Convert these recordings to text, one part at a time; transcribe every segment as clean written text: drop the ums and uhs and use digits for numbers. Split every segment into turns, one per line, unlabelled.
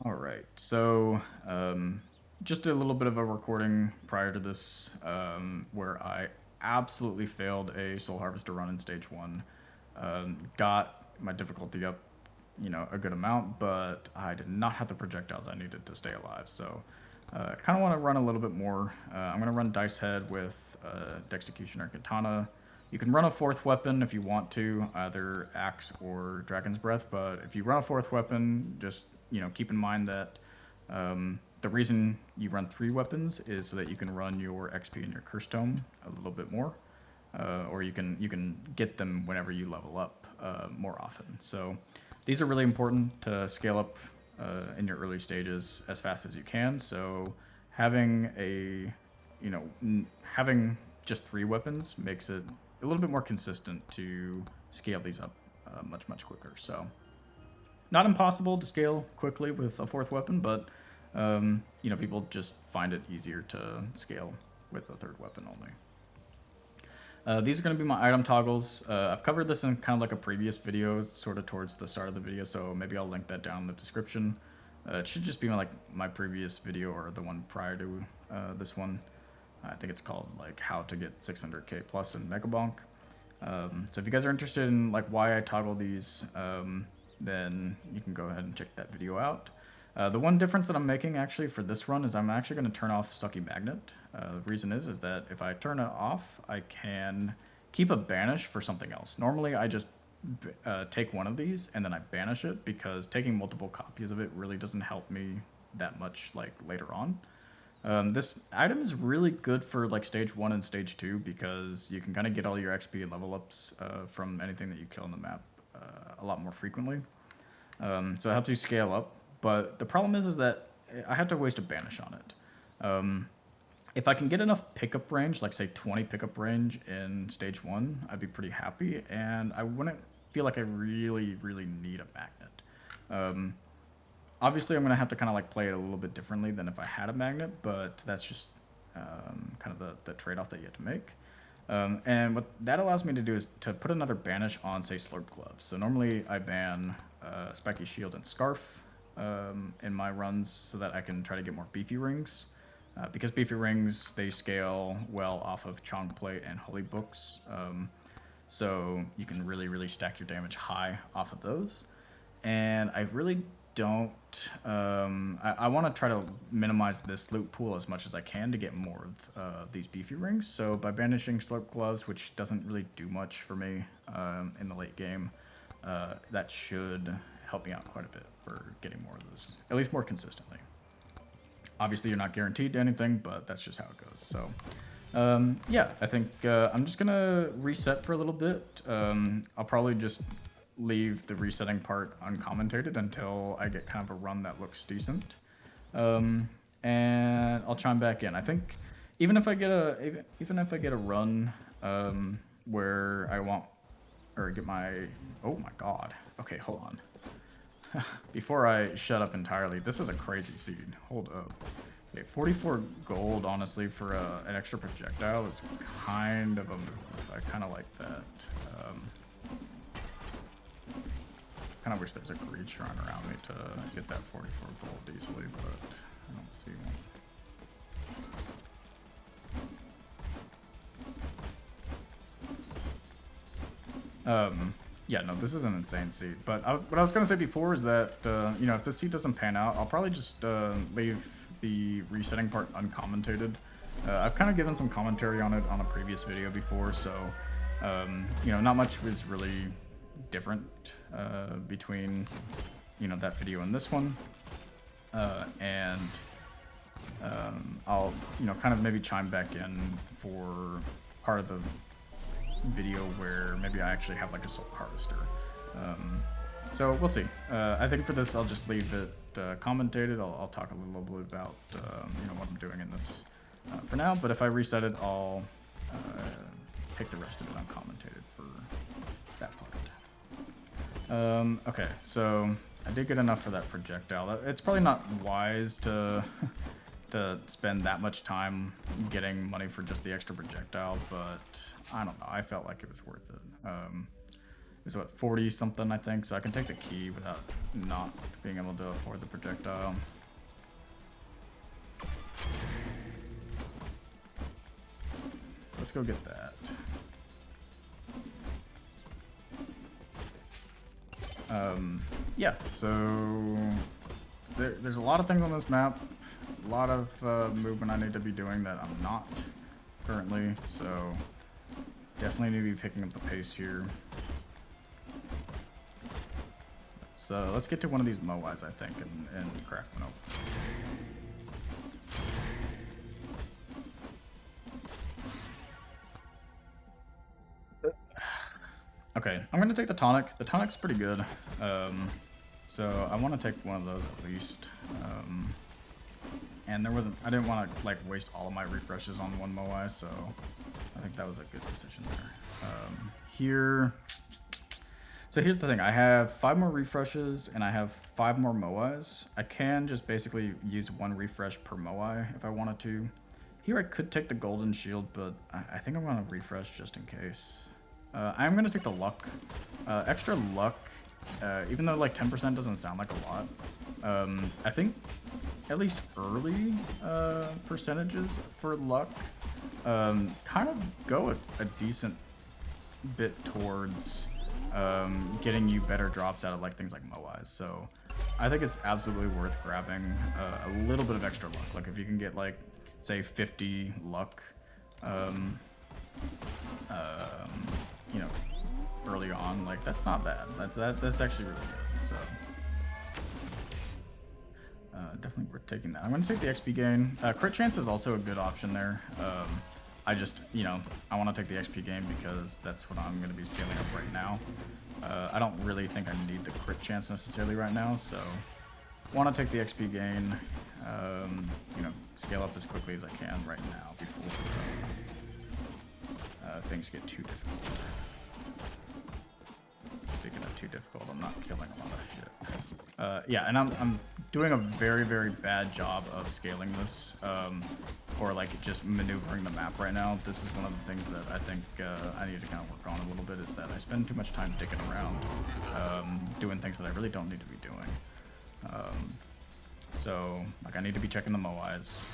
All right, so just a little bit of a recording prior to this where I absolutely failed a Soul Harvester run in stage 1. Got my difficulty up, a good amount, but I did not have the projectiles I needed to stay alive. So I kind of want to run a little bit more. I'm going to run Dicehead with Dexecutioner Katana. You can run a 4th weapon if you want to, either Axe or Dragon's Breath, but if you run a 4th weapon, just keep in mind that the reason you run 3 weapons is so that you can run your XP and your Curse Tome a little bit more, or you can get them whenever you level up more often. So these are really important to scale up in your early stages as fast as you can. So having having just 3 weapons makes it a little bit more consistent to scale these up much quicker. So not impossible to scale quickly with a 4th weapon, but people just find it easier to scale with a 3rd weapon only. These are going to be my item toggles. I've covered this in kind of like a previous video, sort of towards the start of the video, so maybe I'll link that down in the description. It should just be like my previous video or the one prior to this one. I think it's called like how to get 600k plus in Megabonk. So if you guys are interested in like why I toggle these, then you can go ahead and check that video out. The one difference that I'm making actually for this run is I'm actually going to turn off Sucky Magnet. The reason is that if I turn it off, I can keep a banish for something else. Normally I just take one of these and then I banish it, because taking multiple copies of it really doesn't help me that much like later on. This item is really good for like stage 1 and stage 2 because you can kind of get all your XP and level ups from anything that you kill on the map a lot more frequently. So it helps you scale up, but the problem is that I have to waste a banish on it. If I can get enough pickup range, like say 20 pickup range in stage 1, I'd be pretty happy, and I wouldn't feel like I really need a magnet. Obviously, I'm going to have to kind of like play it a little bit differently than if I had a magnet, but that's just kind of the trade-off that you have to make. And what that allows me to do is to put another banish on, say, Slurp Gloves. So normally I ban Spiky Shield and Scarf in my runs so that I can try to get more beefy rings. Because beefy rings, they scale well off of Chong Plate and Holy Books. So you can really stack your damage high off of those. And I really don't... I want to try to minimize this loot pool as much as I can to get more of these beefy rings. So by banishing Slurp Gloves, which doesn't really do much for me in the late game, that should help me out quite a bit for getting more of this, at least more consistently. Obviously, you're not guaranteed anything, but that's just how it goes. So, yeah, I think I'm just going to reset for a little bit. I'll probably just leave the resetting part uncommentated until I get kind of a run that looks decent. And I'll chime back in. I think even if I get a run where I want, or get my... Oh my god. Okay, hold on. Before I shut up entirely, this is a crazy seed. Hold up. Okay, 44 gold, honestly, for an extra projectile is kind of a move. I kind of like that. Kind of wish there's a greed shrine around me to get that 44 gold easily, but I don't see one. Yeah, no, this is an insane seed. But what I was going to say before is that, if this seed doesn't pan out, I'll probably just leave the resetting part uncommentated. I've kind of given some commentary on it on a previous video before, so, not much was really different between, that video and this one. And I'll, kind of maybe chime back in for part of the video where maybe I actually have like a Soul Harvester. So we'll see. I think for this I'll just leave it commentated. I'll talk a little bit about what I'm doing in this for now, but if I reset it, I'll take the rest of it uncommented for that part. Okay, so I did get enough for that projectile. It's probably not wise to spend that much time getting money for just the extra projectile, but I don't know. I felt like it was worth it. is what, 40 something I think, so I can take the key without not being able to afford the projectile. Let's go get that. Yeah, so there's a lot of things on this map, a lot of movement I need to be doing that I'm not currently, so definitely need to be picking up the pace here. Let's get to one of these Moais, I think, and crack one open. Okay, I'm gonna take the tonic. The tonic's pretty good. So I want to take one of those at least. And I didn't want to like waste all of my refreshes on one Moai, so I think that was a good decision there. So here's the thing, I have 5 more refreshes and I have 5 more Moais. I can just basically use 1 refresh per Moai if I wanted to. Here I could take the golden shield, but I think I'm gonna refresh just in case. I'm gonna take the luck. Extra luck, even though like 10% doesn't sound like a lot. I think at least early percentages for luck kind of go a decent bit towards getting you better drops out of like things like Moais. So I think it's absolutely worth grabbing a little bit of extra luck. Like if you can get like say 50 luck, you know, early on, like that's not bad. That's actually really good. So definitely worth taking that. I'm going to take the XP gain. Crit chance is also a good option there. I just, you know, I want to take the XP gain because that's what I'm going to be scaling up right now. I don't really think I need the crit chance necessarily right now, so want to take the XP gain, you know, scale up as quickly as I can right now before things get too difficult. Speaking of too difficult, I'm not killing a lot of shit. Yeah, and I'm doing a very, very bad job of scaling this, or like just maneuvering the map right now. This is one of the things that I think I need to kind of work on a little bit, is that I spend too much time dicking around, doing things that I really don't need to be doing. So, like, I need to be checking the Moais.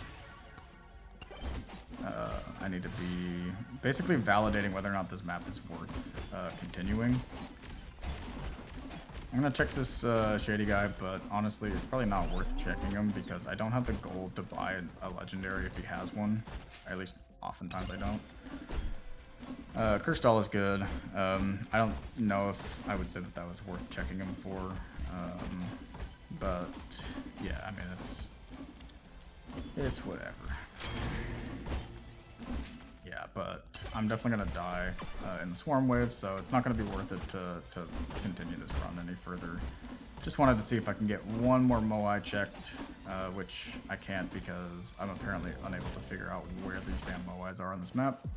I need to be basically validating whether or not this map is worth continuing. I'm gonna check this shady guy, but honestly, it's probably not worth checking him because I don't have the gold to buy a legendary if he has one. At least, oftentimes I don't. Curse Doll is good. I don't know if I would say that was worth checking him for. But yeah, I mean, it's whatever. Yeah, but I'm definitely gonna die in the swarm wave, so it's not gonna be worth it to continue this run any further. Just wanted to see if I can get one more Moai checked, which I can't because I'm apparently unable to figure out where these damn Moais are on this map.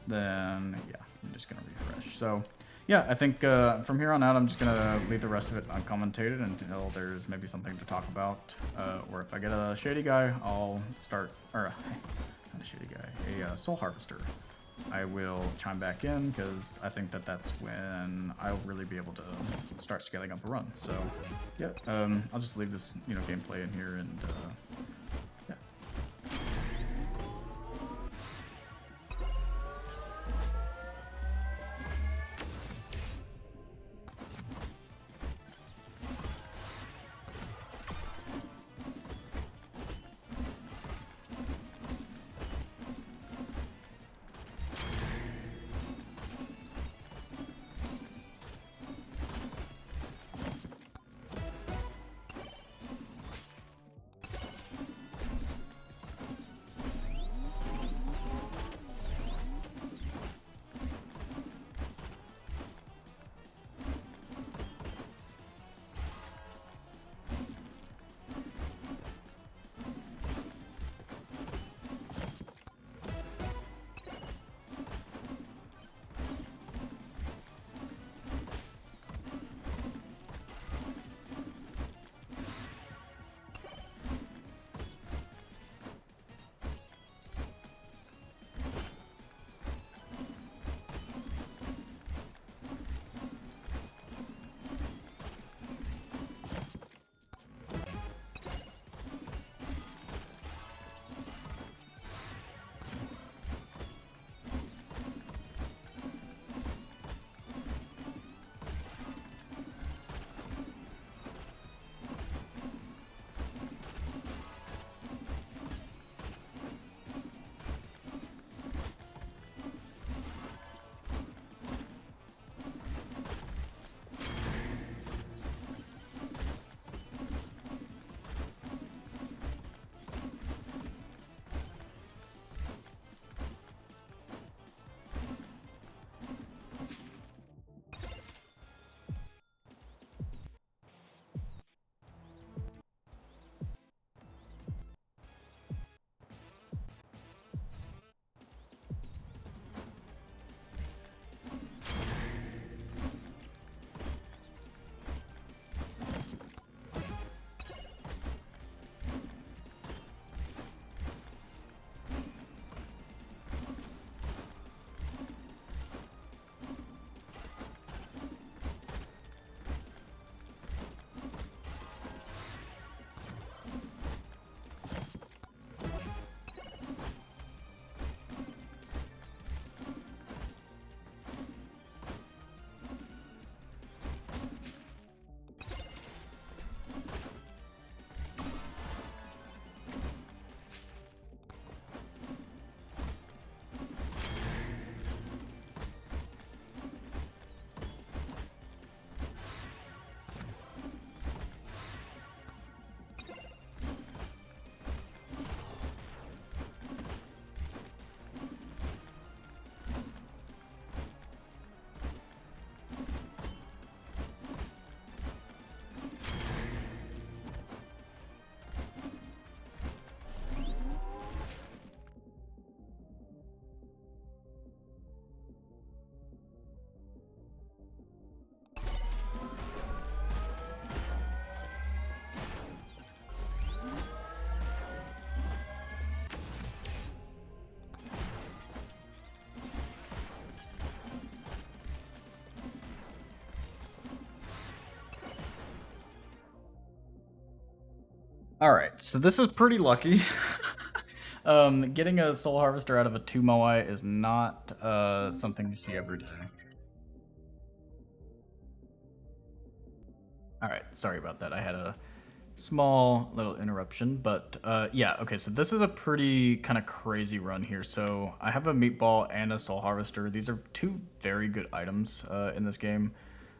Then yeah, I'm just gonna refresh. So yeah, I think from here on out, I'm just gonna leave the rest of it uncommentated until there's maybe something to talk about, or if I get a shady guy, I'll start, or not a shady guy, a soul harvester. I will chime back in because I think that's when I'll really be able to start scaling up a run. So yeah, I'll just leave this, you know, gameplay in here and yeah. Alright, so this is pretty lucky. Getting a Soul Harvester out of a 2 Moai is not something you see every day. Alright, sorry about that. I had a small little interruption, but yeah, okay, so this is a pretty kind of crazy run here. So I have a Meatball and a Soul Harvester. These are two very good items in this game.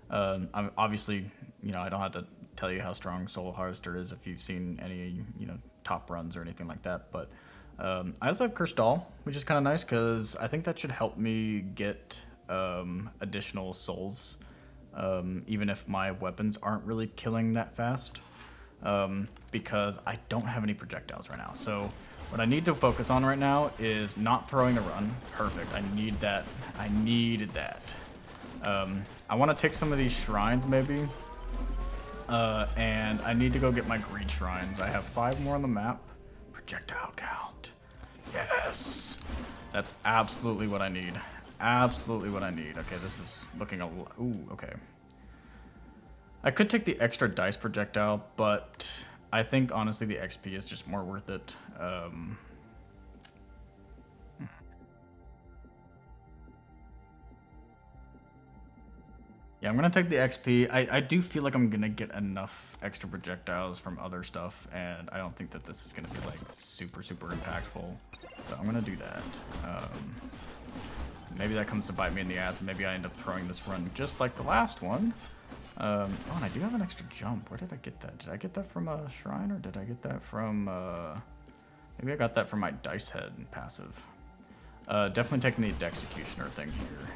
I'm obviously, you know, I don't have to tell you how strong Soul Harvester is if you've seen any, you know, top runs or anything like that, but I also have Cursed Doll, which is kind of nice because I think that should help me get additional souls, even if my weapons aren't really killing that fast, because I don't have any projectiles right now. So what I need to focus on right now is not throwing the run. Perfect. I need that. I needed that. I want to take some of these shrines maybe, and I need to go get my greed shrines. I have 5 more on the map. Projectile count. Yes! That's absolutely what I need. Absolutely what I need. Okay, this is looking a lot. Ooh, okay. I could take the extra dice projectile, but I think honestly the XP is just more worth it. Yeah, I'm gonna take the XP. I do feel like I'm gonna get enough extra projectiles from other stuff, and I don't think that this is gonna be like super impactful. So I'm gonna do that. Maybe that comes to bite me in the ass, and maybe I end up throwing this run just like the last one. Oh, and I do have an extra jump. Where did I get that? Did I get that from a shrine, or did I get that from maybe I got that from my Dicehead passive. Definitely taking the Executioner thing here.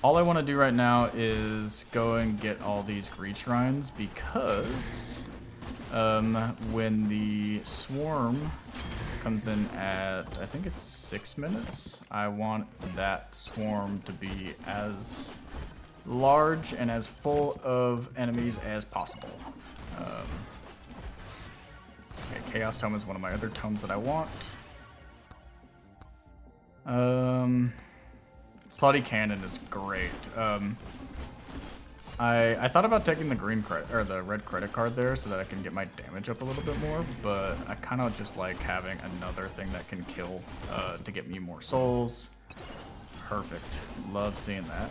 All I want to do right now is go and get all these greed shrines, because when the swarm comes in at, I think it's 6 minutes, I want that swarm to be as large and as full of enemies as possible. Okay, Chaos Tome is one of my other tomes that I want. Slutty Cannon is great. I thought about taking the green credit or the red credit card there so that I can get my damage up a little bit more, but I kind of just like having another thing that can kill to get me more souls. Perfect. Love seeing that.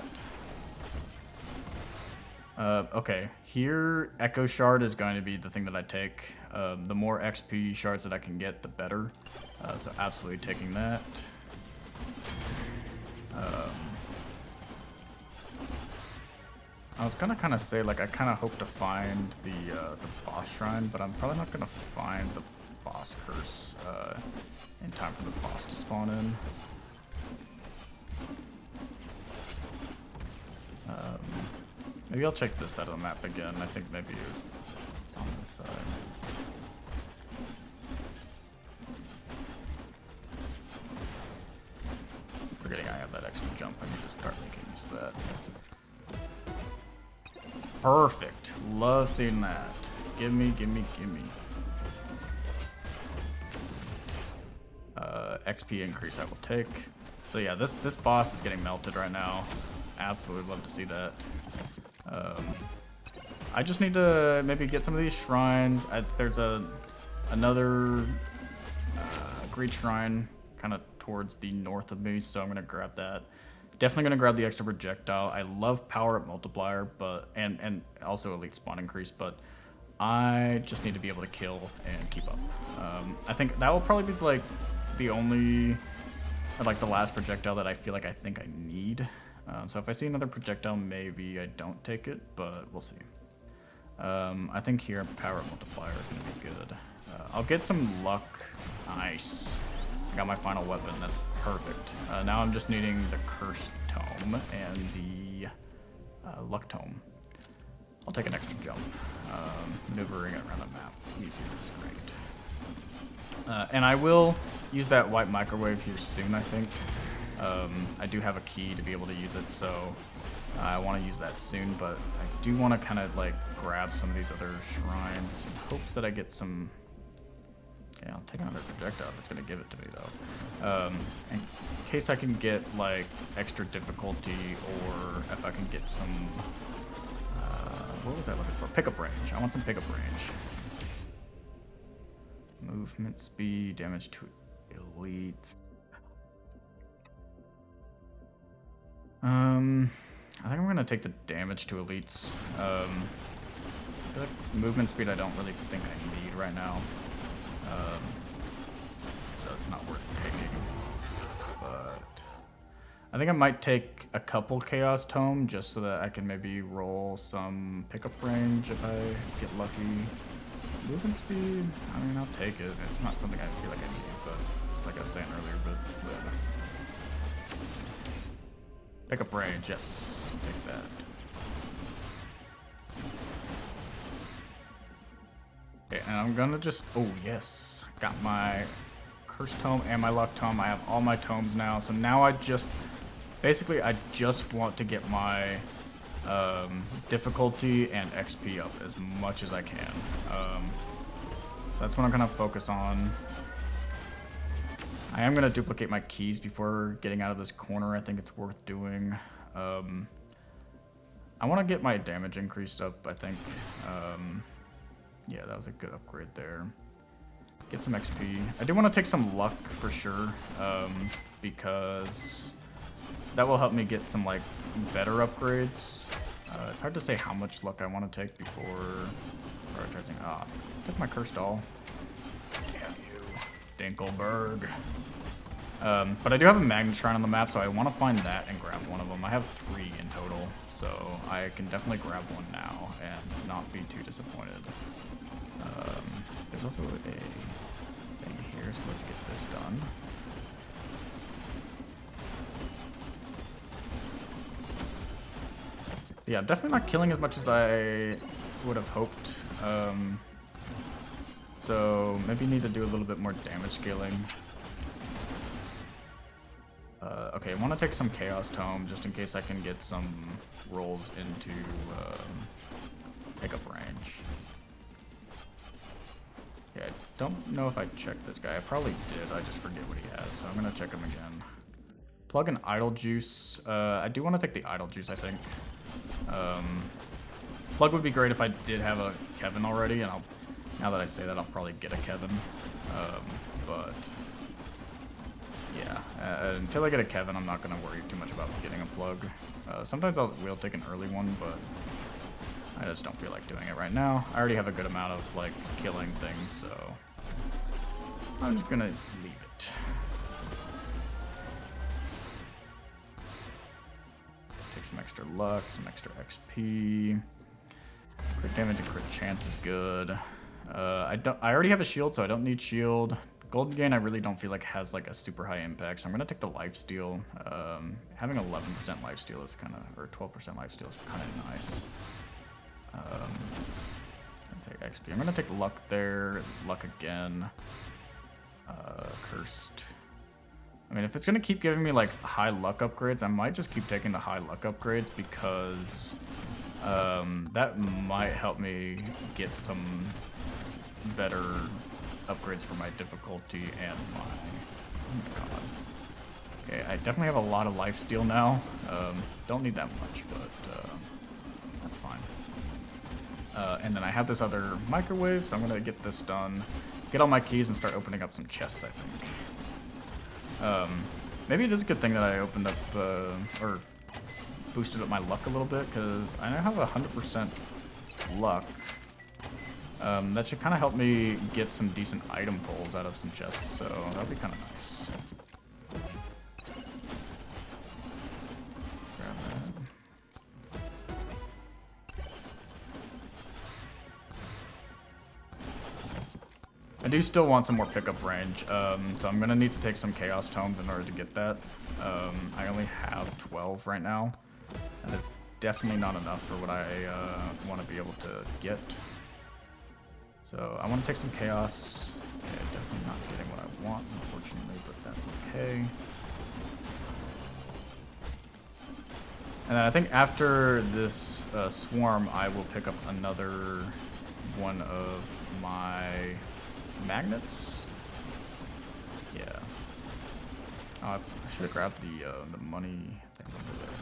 Okay, here Echo Shard is going to be the thing that I take. The more XP shards that I can get, the better. So absolutely taking that. I was gonna kind of say, like, I kind of hope to find the boss shrine, but I'm probably not gonna find the boss curse in time for the boss to spawn in. Maybe I'll check this side of the map again. I think maybe on this side. Forgetting I have that extra jump. I need to start making use of that. Perfect. Love seeing that. Gimme. XP increase I will take. So yeah, this boss is getting melted right now. Absolutely love to see that. I just need to maybe get some of these shrines. There's another greed shrine kind of towards the north of me, so I'm gonna grab that. Definitely gonna grab the extra projectile. I love power up multiplier, but and also elite spawn increase, but I just need to be able to kill and keep up. I think that will probably be like the only, like the last projectile that I feel like I need. So if I see another projectile, maybe I don't take it, but we'll see. I think here power up multiplier is gonna be good. I'll get some luck. Nice. I got my final weapon. That's perfect. Now I'm just needing the Cursed Tome and the Luck Tome. I'll take an extra jump. Maneuvering it around the map easier is great. And I will use that white microwave here soon, I think. I do have a key to be able to use it, so I want to use that soon, but I do want to kind of like grab some of these other shrines in hopes that I get some. Okay, I'll take another projectile that's going to give it to me, though. In case I can get, like, extra difficulty, or if I can get some... what was I looking for? Pickup range. I want some pickup range. Movement speed, damage to elites. I think I'm gonna take the damage to elites. I feel like movement speed I don't really think I need right now. So it's not worth taking. But I think I might take a couple Chaos Tome just so that I can maybe roll some pickup range if I get lucky. Movement speed, I mean, I'll take it. It's not something I feel like I need, but like I was saying earlier, but pickup range, yes, take that. Okay, and I'm gonna just, oh yes, got my Curse Tome and my Luck Tome. I have all my tomes now, so now I just, basically I just want to get my difficulty and XP up as much as I can. So that's what I'm gonna focus on. I am gonna duplicate my keys before getting out of this corner. I think it's worth doing. I want to get my damage increased up, I think. Yeah, that was a good upgrade there. Get some XP. I do want to take some luck for sure, because that will help me get some like better upgrades. It's hard to say how much luck I want to take before prioritizing. Ah, took my cursed doll. Damn you, Dinkelberg. But I do have a magnet shrine on the map, so I want to find that and grab one of them. I have 3 in total, so I can definitely grab one now and not be too disappointed. There's also a thing here, so let's get this done. Yeah, I'm definitely not killing as much as I would have hoped. So maybe need to do a little bit more damage scaling. Okay, I want to take some Chaos Tome just in case I can get some rolls into pickup range. Yeah, I don't know if I checked this guy. I probably did. I just forget what he has, so I'm going to check him again. Plug an Idle Juice. I do want to take the Idle Juice, I think. Plug would be great if I did have a Kevin already, and now that I say that, I'll probably get a Kevin. But yeah, until I get a Kevin, I'm not going to worry too much about getting a plug. Sometimes I will take an early one, but I just don't feel like doing it right now. I already have a good amount of like killing things, so I'm just going to leave it. Take some extra luck, some extra XP. Crit damage and crit chance is good. I already have a shield, so I don't need shield. Golden Gain I really don't feel like has like a super high impact, so I'm gonna take the lifesteal. Having 11% lifesteal is kind of, or 12% lifesteal is kind of nice. Take XP. I'm gonna take luck there, luck again. Cursed. I mean, if it's gonna keep giving me like high luck upgrades, I might just keep taking the high luck upgrades because that might help me get some better upgrades for my difficulty and my... Oh my god. Okay, I definitely have a lot of lifesteal now. Don't need that much, but that's fine. And then I have this other microwave, so I'm gonna get this done, get all my keys, and start opening up some chests, I think. Maybe it is a good thing that I opened up, or boosted up my luck a little bit, because I now have 100% luck. That should kind of help me get some decent item pulls out of some chests, so that'll be kind of nice. Grab that. I do still want some more pickup range, so I'm going to need to take some Chaos Tomes in order to get that. I only have 12 right now, and it's definitely not enough for what I want to be able to get. So I want to take some Chaos. Okay, definitely not getting what I want, unfortunately, but that's okay. And then I think after this swarm, I will pick up another one of my magnets. Yeah. I should have grabbed the money thing over there.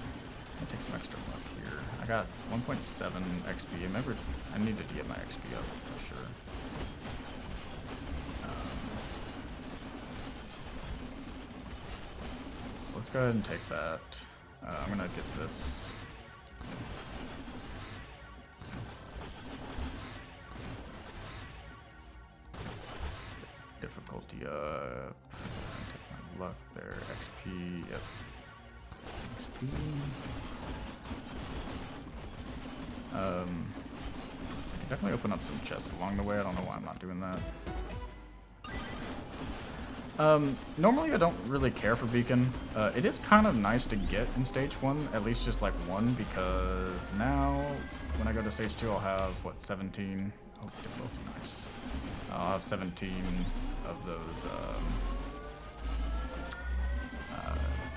I'll take some extra luck here. I got 1.7 XP. I needed to get my XP up for sure. let's go ahead and take that. I'm gonna get this. Difficulty up. Take my luck there. XP. Yep. XP. I can definitely open up some chests along the way. I don't know why I'm not doing that. Normally I don't really care for beacon. It is kind of nice to get in stage 1, at least just like 1, because now when I go to stage 2 I'll have, what, 17? Oh, difficulty, nice. I'll have 17 of those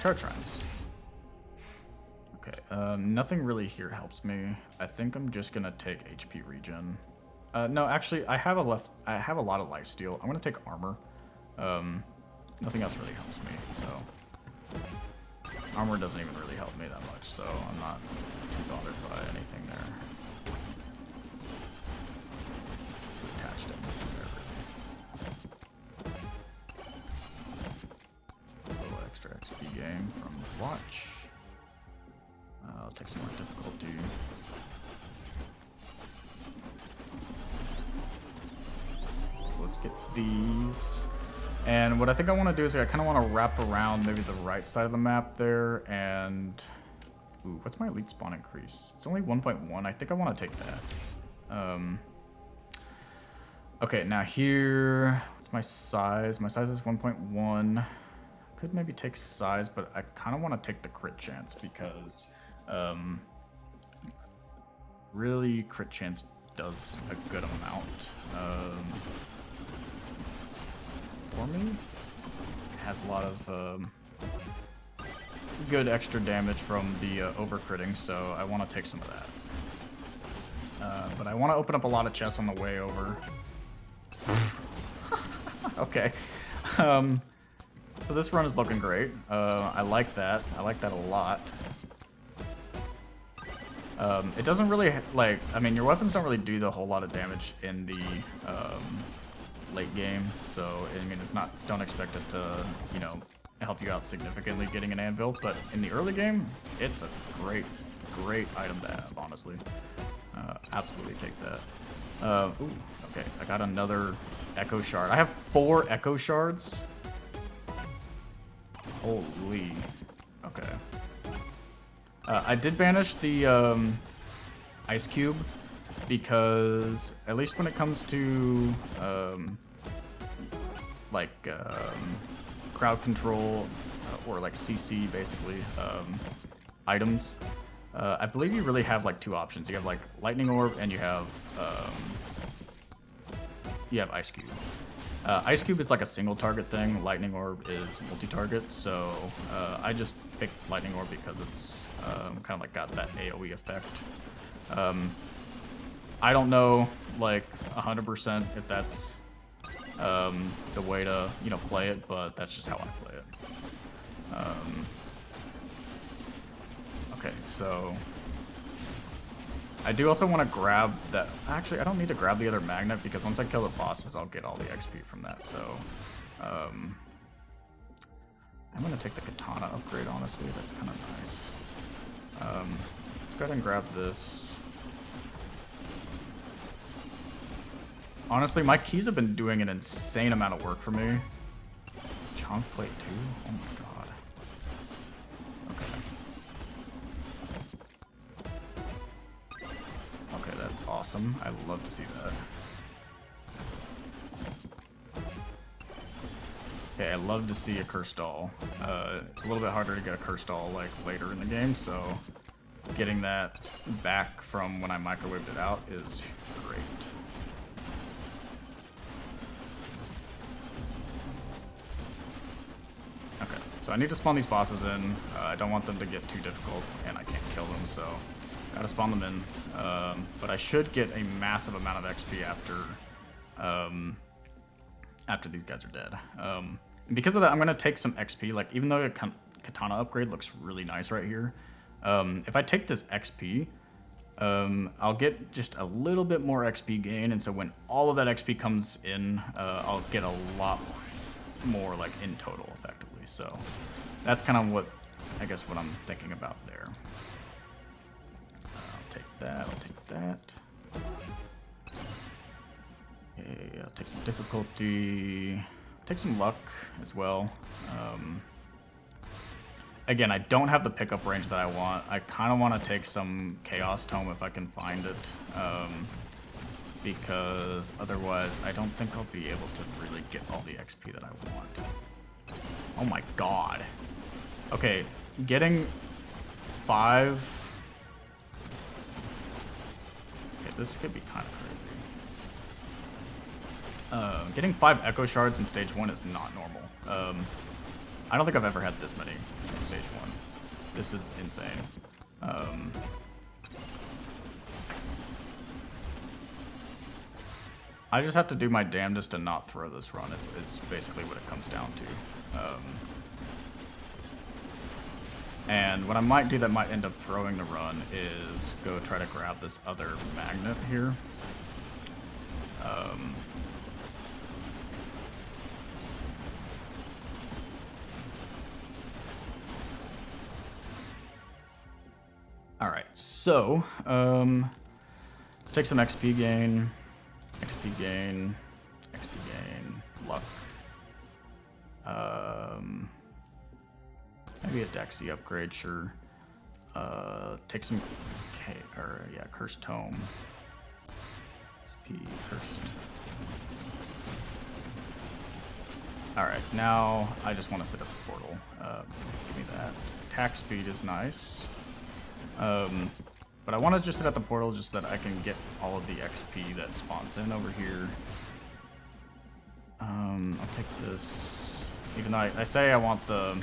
charge shrines. Okay, nothing really here helps me. I think I'm just gonna take HP regen. No, actually, I have a lot of lifesteal. I'm gonna take armor. Nothing else really helps me, so armor doesn't even really help me that much, so I'm not too bothered by anything there. Attached it there. This little extra XP gain from watch. I'll take some more difficulty. So let's get these. And what I think I want to do is I kind of want to wrap around maybe the right side of the map there. And ooh, what's my elite spawn increase? It's only 1.1. I think I want to take that. Okay, now here, what's my size? My size is 1.1. Could maybe take size, but I kind of want to take the crit chance because really crit chance does a good amount. For me, it has a lot of good extra damage from the over-critting, so I want to take some of that. But I want to open up a lot of chests on the way over. Okay. So this run is looking great. I like that. I like that a lot. It doesn't really, like, I mean, your weapons don't really do the whole lot of damage in the late game, so I mean, it's not, don't expect it to, you know, help you out significantly getting an anvil, but in the early game, it's a great item to have, honestly. Absolutely take that. Ooh, okay, I got another echo shard. I have 4 echo shards. Holy, okay. I did banish the ice cube because at least when it comes to crowd control or like CC basically items, I believe you really have like 2 options. You have like lightning orb and you have ice cube. Ice cube is like a single target thing. Lightning orb is multi-target. So I just picked lightning orb because it's kind of like got that AoE effect. I don't know like 100% if that's the way to, you know, play it, but that's just how I play it. Okay, so I do also want to grab that. Actually, I don't need to grab the other magnet because once I kill the bosses, I'll get all the XP from that. So I'm gonna take the katana upgrade. Honestly, that's kind of nice. Let's go ahead and grab this. Honestly, my keys have been doing an insane amount of work for me. Chunk plate too? Oh my god. Okay. Okay, that's awesome. I love to see that. Okay, I love to see a cursed doll. It's a little bit harder to get a cursed doll like later in the game, so getting that back from when I microwaved it out is great. Okay, so I need to spawn these bosses in. I don't want them to get too difficult, and I can't kill them, so gotta spawn them in. But I should get a massive amount of XP after these guys are dead. And because of that, I'm gonna take some XP. Like, even though the katana upgrade looks really nice right here, if I take this XP, I'll get just a little bit more XP gain, and so when all of that XP comes in, I'll get a lot more like in total, effectively. So that's kind of what, I guess, what I'm thinking about there. I'll take that, I'll take that. Okay, I'll take some difficulty, take some luck as well. Again, I don't have the pickup range that I want. I kind of want to take some Chaos Tome if I can find it. Because otherwise I don't think I'll be able to really get all the XP that I want. Oh my god. Okay, getting 5... Okay, this could be kind of crazy. Getting 5 Echo Shards in Stage 1 is not normal. I don't think I've ever had this many in Stage 1. This is insane. I just have to do my damnedest to not throw this run is basically what it comes down to. And what I might do that might end up throwing the run is go try to grab this other magnet here. Alright, so let's take some XP gain. XP gain, luck. Maybe a Dexy upgrade, sure. Take some Cursed Tome. SP Cursed. Alright, now I just want to sit at the portal. Give me that. Attack speed is nice. But I want to just sit at the portal just so that I can get all of the XP that spawns in over here. I'll take this. Even though I say I want the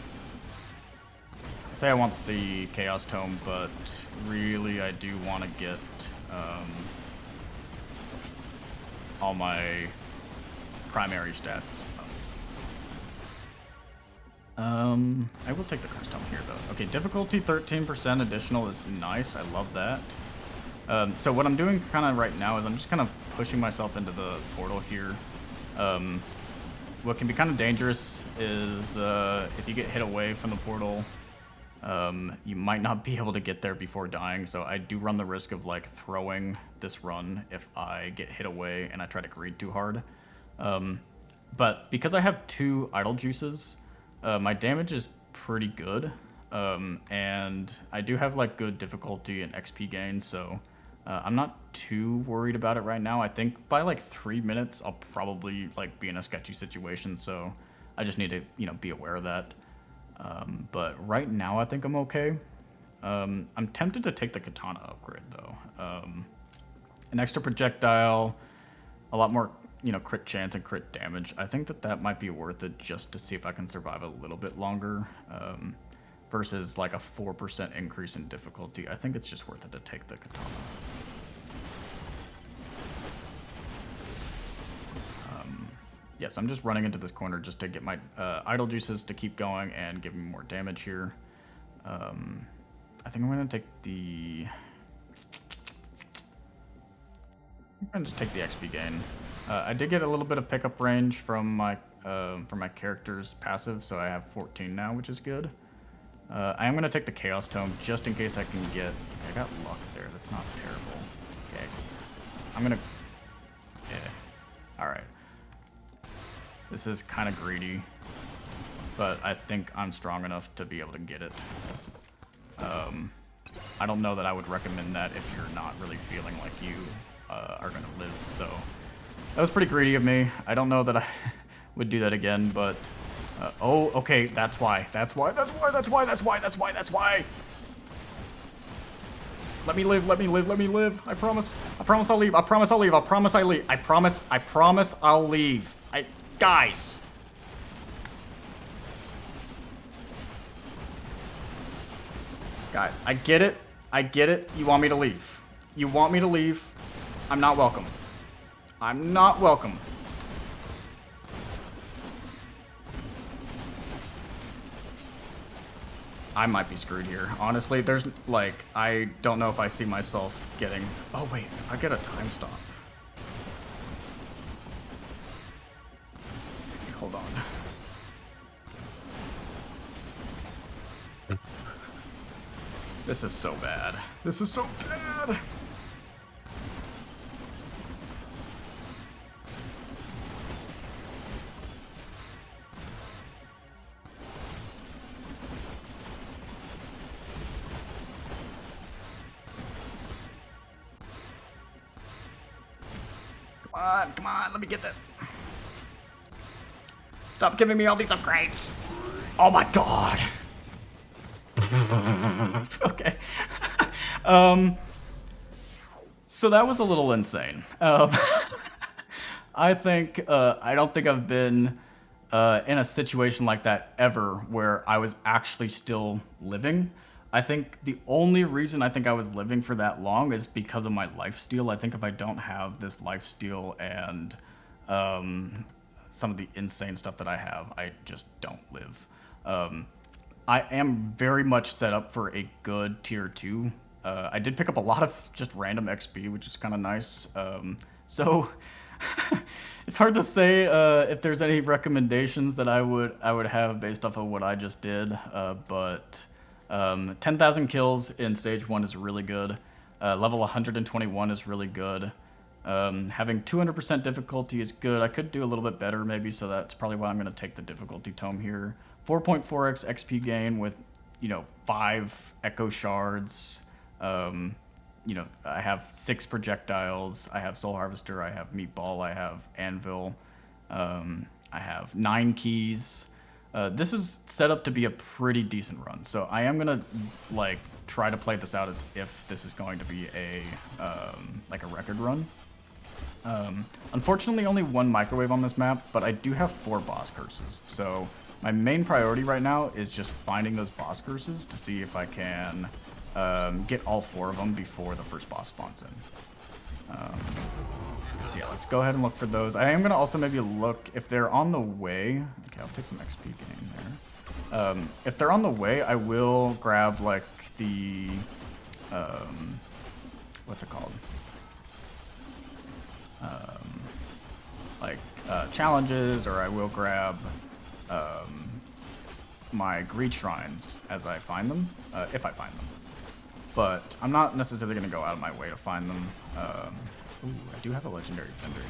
Chaos Tome, but really I do want to get all my primary stats up. I will take the Curse Tome here though. Okay, difficulty 13% additional is nice. I love that. So what I'm doing kind of right now is I'm just kind of pushing myself into the portal here. What can be kind of dangerous is if you get hit away from the portal, you might not be able to get there before dying. So I do run the risk of like throwing this run if I get hit away and I try to greed too hard. But because I have 2 idle juices, my damage is pretty good, and I do have like good difficulty and XP gain, so I'm not too worried about it right now. I think by like 3 minutes I'll probably like be in a sketchy situation, so I just need to, you know, be aware of that. But right now I think I'm okay. I'm tempted to take the Katana upgrade though. An extra projectile, a lot more, you know, crit chance and crit damage. I think that might be worth it just to see if I can survive a little bit longer, versus like a 4% increase in difficulty. I think it's just worth it to take the Katana. Yes, I'm just running into this corner just to get my idle juices to keep going and give me more damage here. I think I'm gonna take the... I'm gonna just take the XP gain. I did get a little bit of pickup range from my character's passive, so I have 14 now, which is good. I am gonna take the Chaos Tome just in case I can get. Okay, I got luck there. That's not terrible. Okay, I'm gonna. Yeah. All right. This is kind of greedy, but I think I'm strong enough to be able to get it. I don't know that I would recommend that if you're not really feeling like you are gonna live. So. That was pretty greedy of me. I don't know that I would do that again, but... oh, okay, that's why. That's why. Let me live, let me live, let me live. I promise. I promise I'll leave. I promise I'll leave. I promise I leave. I promise I'll leave. Guys! Guys, I get it. I get it. You want me to leave. You want me to leave. I'm not welcome. I'm not welcome. I might be screwed here. Honestly, there's like, I don't know if I see myself getting... Oh wait, if I get a time stop. Hold on. This is so bad. This is so bad. Come on, let me get that. Stop giving me all these upgrades. Oh my god. Okay. So that was a little insane. I don't think I've been in a situation like that ever where I was actually still living. I think the only reason I think I was living for that long is because of my lifesteal. I think if I don't have this lifesteal and some of the insane stuff that I have, I just don't live. I am very much set up for a good tier 2. I did pick up a lot of just random XP, which is kind of nice. So it's hard to say if there's any recommendations that I would have based off of what I just did, but 10,000 kills in stage 1 is really good. Level 121 is really good. Having 200% difficulty is good. I could do a little bit better maybe, so that's probably why I'm going to take the difficulty tome here. 4.4x XP gain with, 5 echo shards. I have 6 projectiles. I have Soul Harvester. I have Meatball. I have Anvil. I have 9 keys. This is set up to be a pretty decent run, so I am gonna try to play this out as if this is going to be a record run. Unfortunately, only 1 microwave on this map, but I do have 4 boss curses. So my main priority right now is just finding those boss curses to see if I can get all 4 of them before the first boss spawns in. So yeah, let's go ahead and look for those. I am going to also maybe look if they're on the way. Okay, I'll take some XP gain there. If they're on the way, I will grab the what's it called? Challenges, or I will grab my greed shrines as I find them, if I find them. But I'm not necessarily going to go out of my way to find them. Ooh, I do have a legendary vendor here.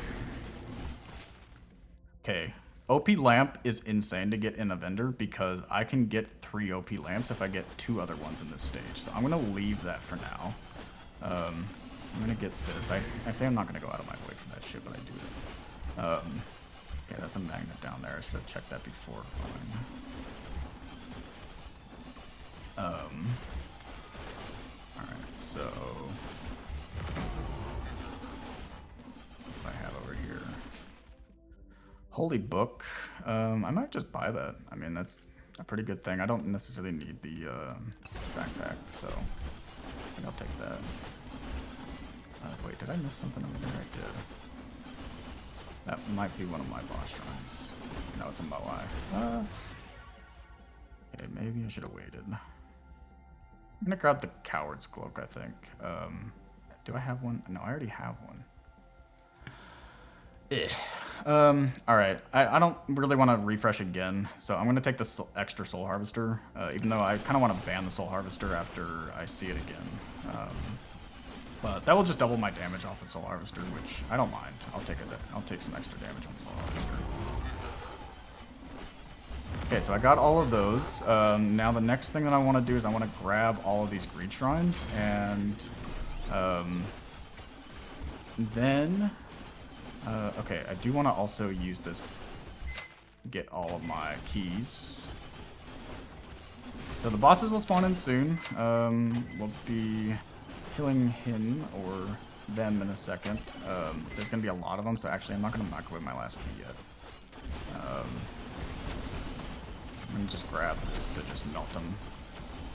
Okay, OP lamp is insane to get in a vendor because I can get 3 OP lamps if I get 2 other ones in this stage. So I'm going to leave that for now. I'm going to get this. I say I'm not going to go out of my way for that shit, but I do it. Okay, that's a magnet down there. I should have checked that before. Alright, so what do I have over here? Holy book. I might just buy that. I mean, that's a pretty good thing. I don't necessarily need the backpack, so I think I'll take that. Wait, did I miss something over there? I did. That might be one of my boss shrines. No, it's a Moai. Okay, maybe I should have waited. I'm gonna grab the Coward's Cloak, I think. Do I have one? No, I already have one. Alright. I don't really want to refresh again, so I'm gonna take the extra Soul Harvester, even though I kind of want to ban the Soul Harvester after I see it again. But that will just double my damage off the Soul Harvester, which I don't mind. I'll take some extra damage on Soul Harvester. Okay, so I got all of those. Now the next thing that I want to do is I want to grab all of these greed shrines, and then okay, I do want to also use this, get all of my keys. So the bosses will spawn in soon. We'll be killing him or them in a second. There's going to be a lot of them, so actually I'm not going to microwave my last key yet. I'm going to just grab this to just melt them.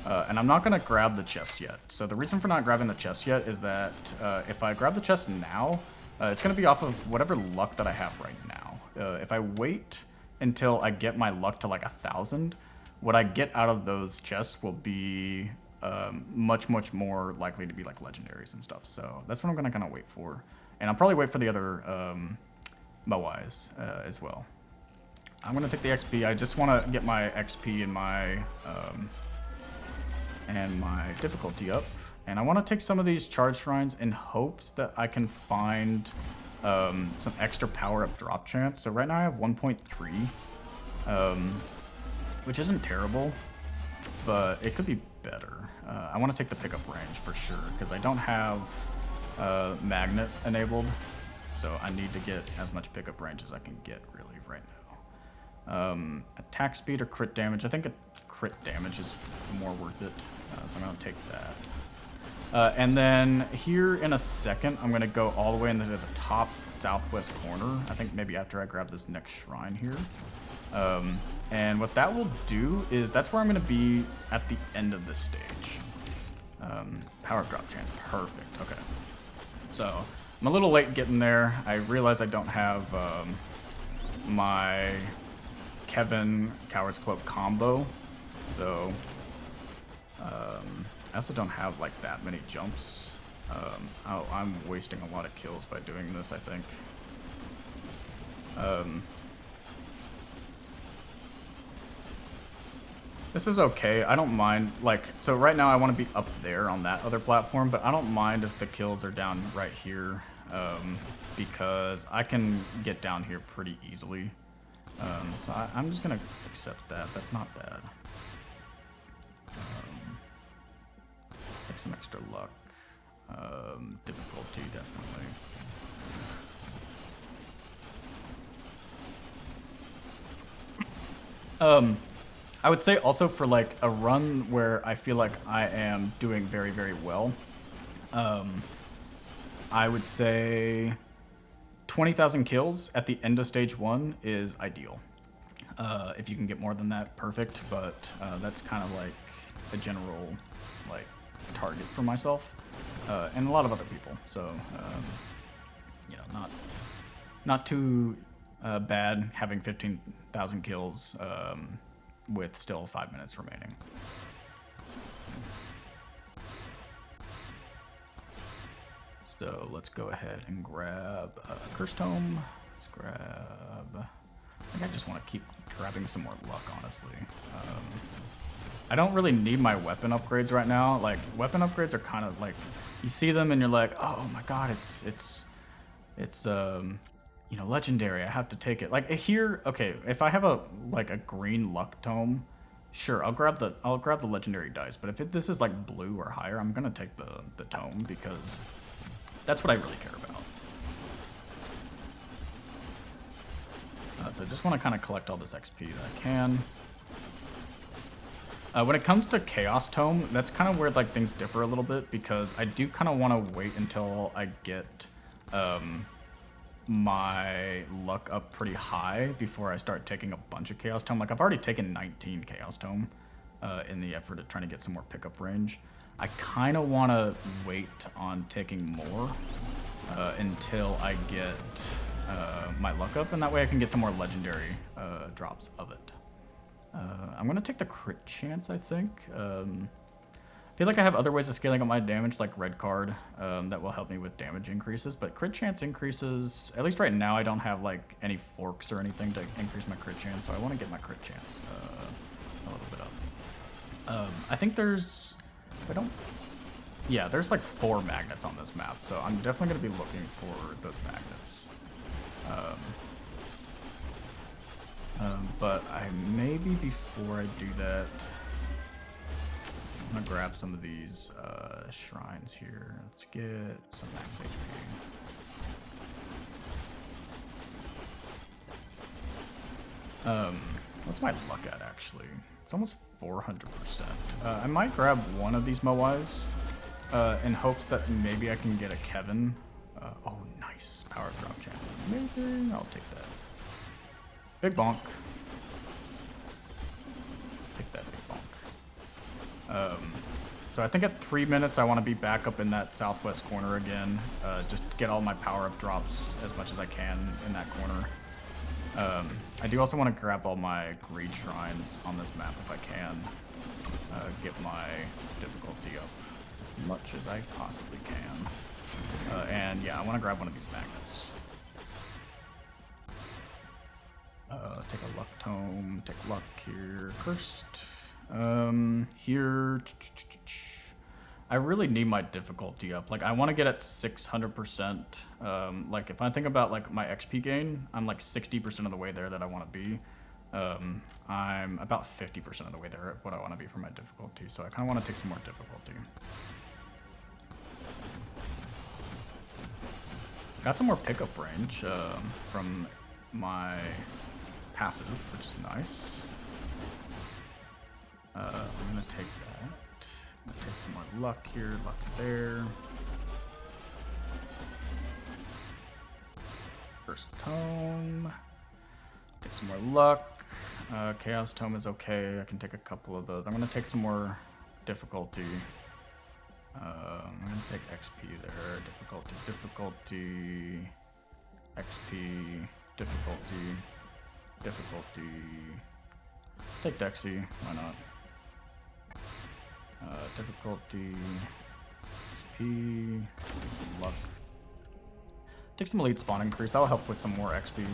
And I'm not going to grab the chest yet. So the reason for not grabbing the chest yet is that if I grab the chest now, it's going to be off of whatever luck that I have right now. If I wait until I get my luck to like 1,000, what I get out of those chests will be much more likely to be like legendaries and stuff. So that's what I'm gonna kind of wait for, and I'll probably wait for the other Moais as well. I'm gonna take the XP. I just want to get my XP and my and my difficulty up. And I want to take some of these charge shrines in hopes that I can find some extra power-up drop chance. So right now I have 1.3, which isn't terrible, but it could be better. I want to take the pickup range for sure, because I don't have magnet enabled, so I need to get as much pickup range as I can get really right now. Attack speed or crit damage. I think a crit damage is more worth it, so I'm going to take that. And then here in a second, I'm going to go all the way into the top southwest corner. I think maybe after I grab this next shrine here. And what that will do is that's where I'm going to be at the end of this stage. Power drop chance. Perfect. Okay. So I'm a little late getting there. I realize I don't have my Kevin Coward's Cloak combo. So I also don't have like that many jumps. Oh, I'm wasting a lot of kills by doing this, I think. This is okay. I don't mind, like, so right now I want to be up there on that other platform, but I don't mind if the kills are down right here, because I can get down here pretty easily. So I'm just going to accept that. That's not bad. Take some extra luck. Difficulty, definitely. I would say also for like a run where I feel like I am doing very, very well, I would say 20,000 kills at the end of stage 1 is ideal. If you can get more than that, perfect, but that's kind of like a general like target for myself and a lot of other people. So you know, not too bad having 15,000 kills with still 5 minutes remaining. So let's go ahead and grab Cursed Tome. Let's grab... I think I just want to keep grabbing some more luck, honestly. I don't really need my weapon upgrades right now. Like, weapon upgrades are kind of like... You see them and you're like, oh my god, it's you know, legendary, I have to take it. Like here, okay, if I have a like a green luck tome, sure, I'll grab the legendary dice. But if this is like blue or higher, I'm gonna take the tome because that's what I really care about. So I just want to kind of collect all this XP that I can. When it comes to Chaos Tome, that's kind of where like things differ a little bit because I do kind of want to wait until I get my luck up pretty high before I start taking a bunch of Chaos Tome. Like I've already taken 19 Chaos Tome in the effort of trying to get some more pickup range. I kind of want to wait on taking more until I get my luck up, and that way I can get some more legendary drops of it. I'm going to take the crit chance, I think. I feel like I have other ways of scaling up my damage, like red card, that will help me with damage increases. But crit chance increases, at least right now, I don't have like any forks or anything to increase my crit chance, so I want to get my crit chance a little bit up. I think there's, there's like 4 magnets on this map, so I'm definitely going to be looking for those magnets. But maybe before I do that, I'm gonna grab some of these shrines here. Let's get some max HP. What's my luck at actually? It's almost 400%. I might grab one of these Moais in hopes that maybe I can get a Kevin. Oh, nice. Power drop chance. Amazing. I'll take that. Big bonk. Take that big bonk. So I think at 3 minutes I want to be back up in that southwest corner again. Just get all my power-up drops as much as I can in that corner. I do also want to grab all my greed shrines on this map if I can. Get my difficulty up as much as I possibly can. And yeah, I want to grab one of these magnets. Take a luck tome, take luck here, cursed. Here, I really need my difficulty up. Like, I want to get at 600%. Like, if I think about like my XP gain, I'm like 60% of the way there that I want to be. I'm about 50% of the way there at what I want to be for my difficulty. So I kind of want to take some more difficulty. Got some more pickup range from my passive, which is nice. I'm gonna take that. I'm gonna take some more luck here, luck there. First tome. Take some more luck. Chaos tome is okay. I can take a couple of those. I'm gonna take some more difficulty. I'm gonna take XP there. Difficulty, XP, difficulty. Take Dexy, why not? Difficulty, XP, take some luck. Take some elite spawn increase, that'll help with some more XP.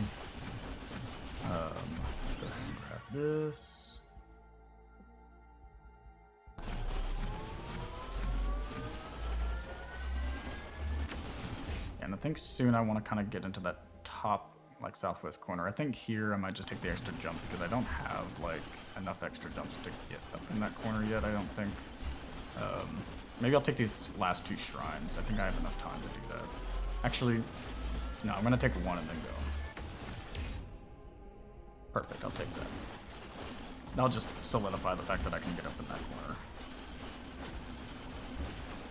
Let's go ahead and grab this. And I think soon I want to kind of get into that top, like, southwest corner. I think here I might just take the extra jump because I don't have, like, enough extra jumps to get up in that corner yet, I don't think. Maybe I'll take these last two shrines. I think I have enough time to do that. Actually, no, I'm going to take one and then go. Perfect, I'll take that. That'll just solidify the fact that I can get up in that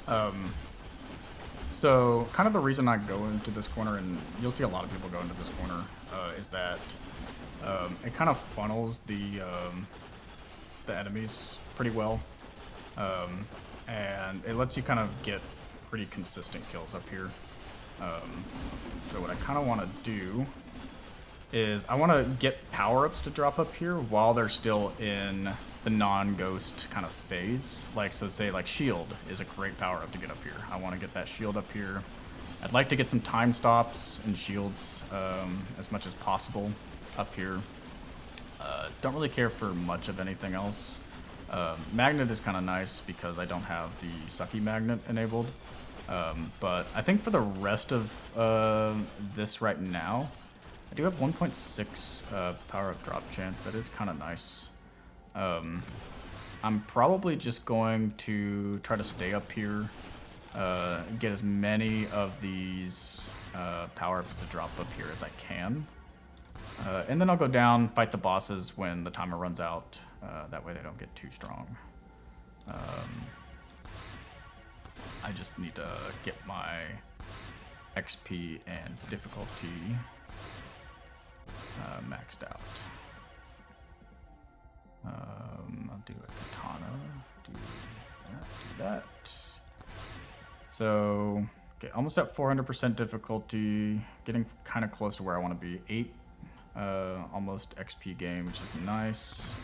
corner. So, kind of the reason I go into this corner, and you'll see a lot of people go into this corner, is that it kind of funnels the enemies pretty well, and it lets you kind of get pretty consistent kills up here. So what I kind of want to do is I want to get power-ups to drop up here while they're still in the non-ghost kind of phase. Like, so say like shield is a great power-up to get up here. I want to get that shield up here. I'd like to get some time stops and shields as much as possible up here. Don't really care for much of anything else. Magnet is kind of nice because I don't have the sucky magnet enabled. But I think for the rest of this right now, I do have 1.6 power-up drop chance. That is kind of nice. I'm probably just going to try to stay up here, get as many of these power-ups to drop up here as I can. And then I'll go down, fight the bosses when the timer runs out. That way they don't get too strong. I just need to get my XP and difficulty maxed out. I'll do a katana, do that. So, okay, almost at 400% difficulty, getting kind of close to where I want to be. 8, almost XP gain, which is nice.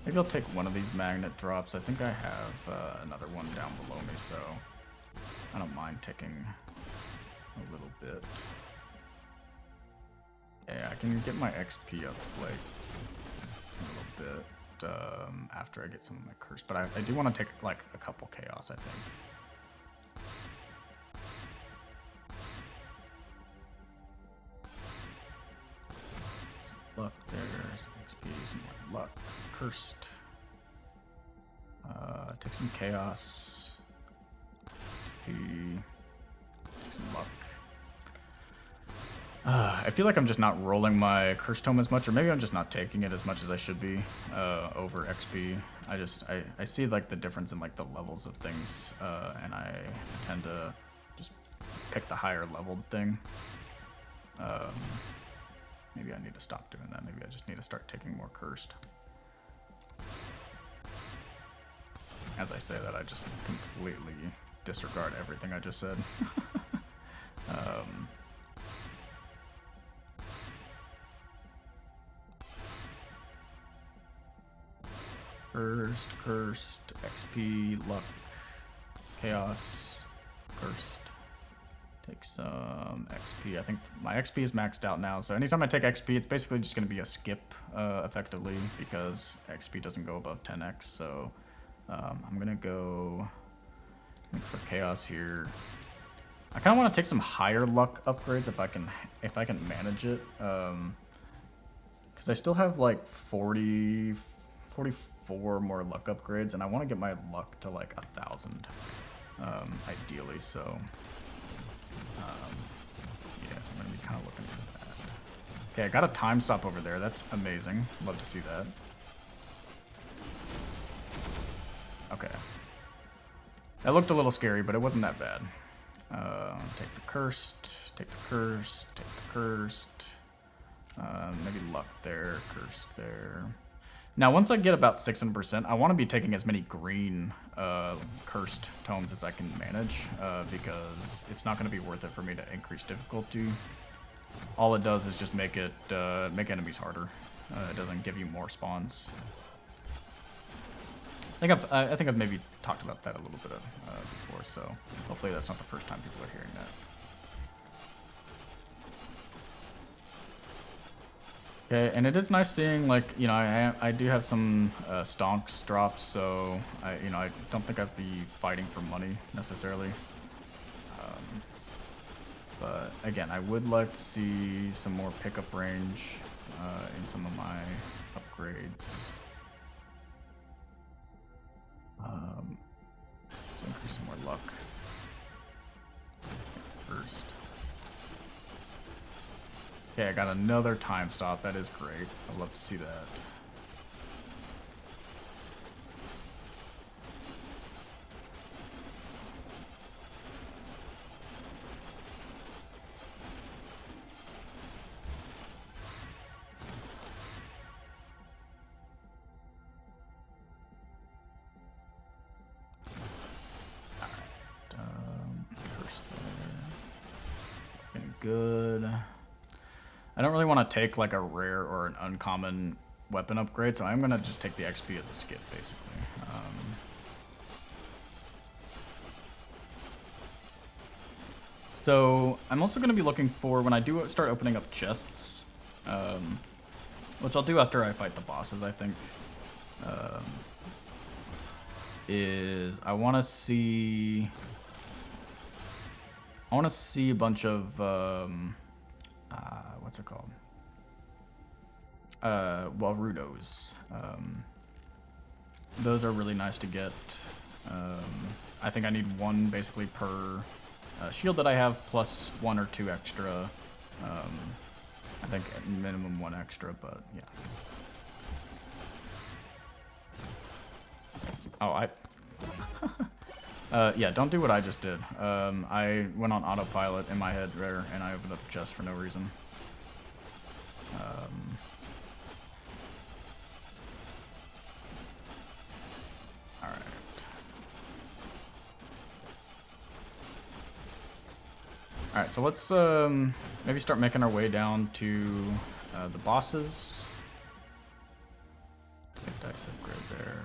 Maybe I'll take one of these magnet drops. I think I have another one down below me, so I don't mind taking a little bit. Yeah, I can get my XP up like a little bit after I get some of my curse, but I do want to take like a couple chaos, I think. Some luck there, some XP, some more luck, some cursed. Take some chaos, XP, take some luck. I feel like I'm just not rolling my Curse Tome as much, or maybe I'm just not taking it as much as I should be over XP. I see like the difference in like the levels of things, and I tend to just pick the higher leveled thing. Maybe I need to stop doing that. Maybe I just need to start taking more Cursed. As I say that, I just completely disregard everything I just said. Cursed, XP, luck, chaos, cursed. Take Take some XP. I think my XP is maxed out now, so anytime I take XP, it's basically just going to be a skip, effectively, because XP doesn't go above 10x. So I'm going to go for Chaos here. I kind of want to take some higher luck upgrades if I can manage it, because I still have like 44 more luck upgrades, and I want to get my luck to like 1,000, ideally. So. Yeah, I'm going to be kind of looking for that. Okay, I got a time stop over there. That's amazing. Love to see that. Okay. That looked a little scary, but it wasn't that bad. Take the cursed, take the cursed, take the cursed. Maybe luck there, cursed there. Now, once I get about 600%, I want to be taking as many green cursed tomes as I can manage, because it's not going to be worth it for me to increase difficulty. All it does is just make enemies harder. It doesn't give you more spawns. I think I've maybe talked about that a little bit before, so hopefully that's not the first time people are hearing that. Okay, and it is nice seeing, like, you know, I do have some stonks drops, so I don't think I'd be fighting for money necessarily. But again, I would like to see some more pickup range in some of my upgrades. Let's increase some more luck first. Okay, I got another time stop. That is great. I'd love to see that. First there. Looking good. I don't really want to take like a rare or an uncommon weapon upgrade, so I'm going to just take the XP as a skip, basically. So I'm also going to be looking for, when I do start opening up chests, which I'll do after I fight the bosses, I think, is I want to see a bunch of, what's it called? Warudos. Those are really nice to get. I think I need one basically per shield that I have, plus 1 or 2 extra. I think minimum 1 extra, but yeah. Oh, yeah, don't do what I just did. I went on autopilot in my head there, and I opened up a chest for no reason. Alright. Alright, so let's maybe start making our way down to the bosses. Dice upgrade there.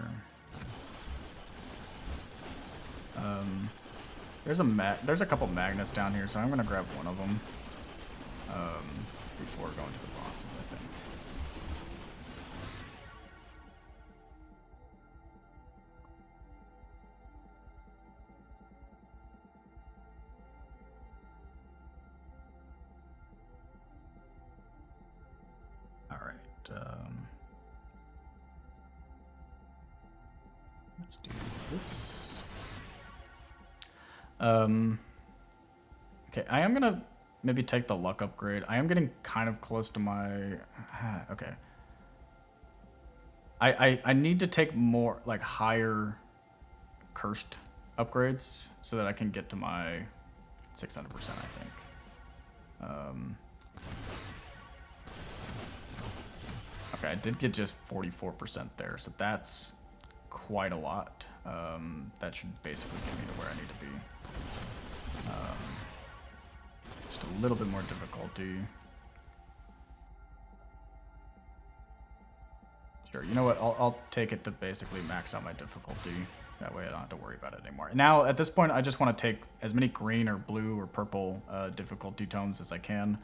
There's a couple magnets down here, so I'm gonna grab one of them before going to the bosses, I think. All right. Let's do this. Okay, I am gonna maybe take the luck upgrade. I am getting kind of close to my... okay. I need to take more, like, higher cursed upgrades so that I can get to my 600%, I think. Okay, I did get just 44% there, so that's quite a lot. That should basically get me to where I need to be. Just a little bit more difficulty. Sure, you know what? I'll take it to basically max out my difficulty. That way I don't have to worry about it anymore. Now, at this point, I just want to take as many green or blue or purple difficulty tones as I can.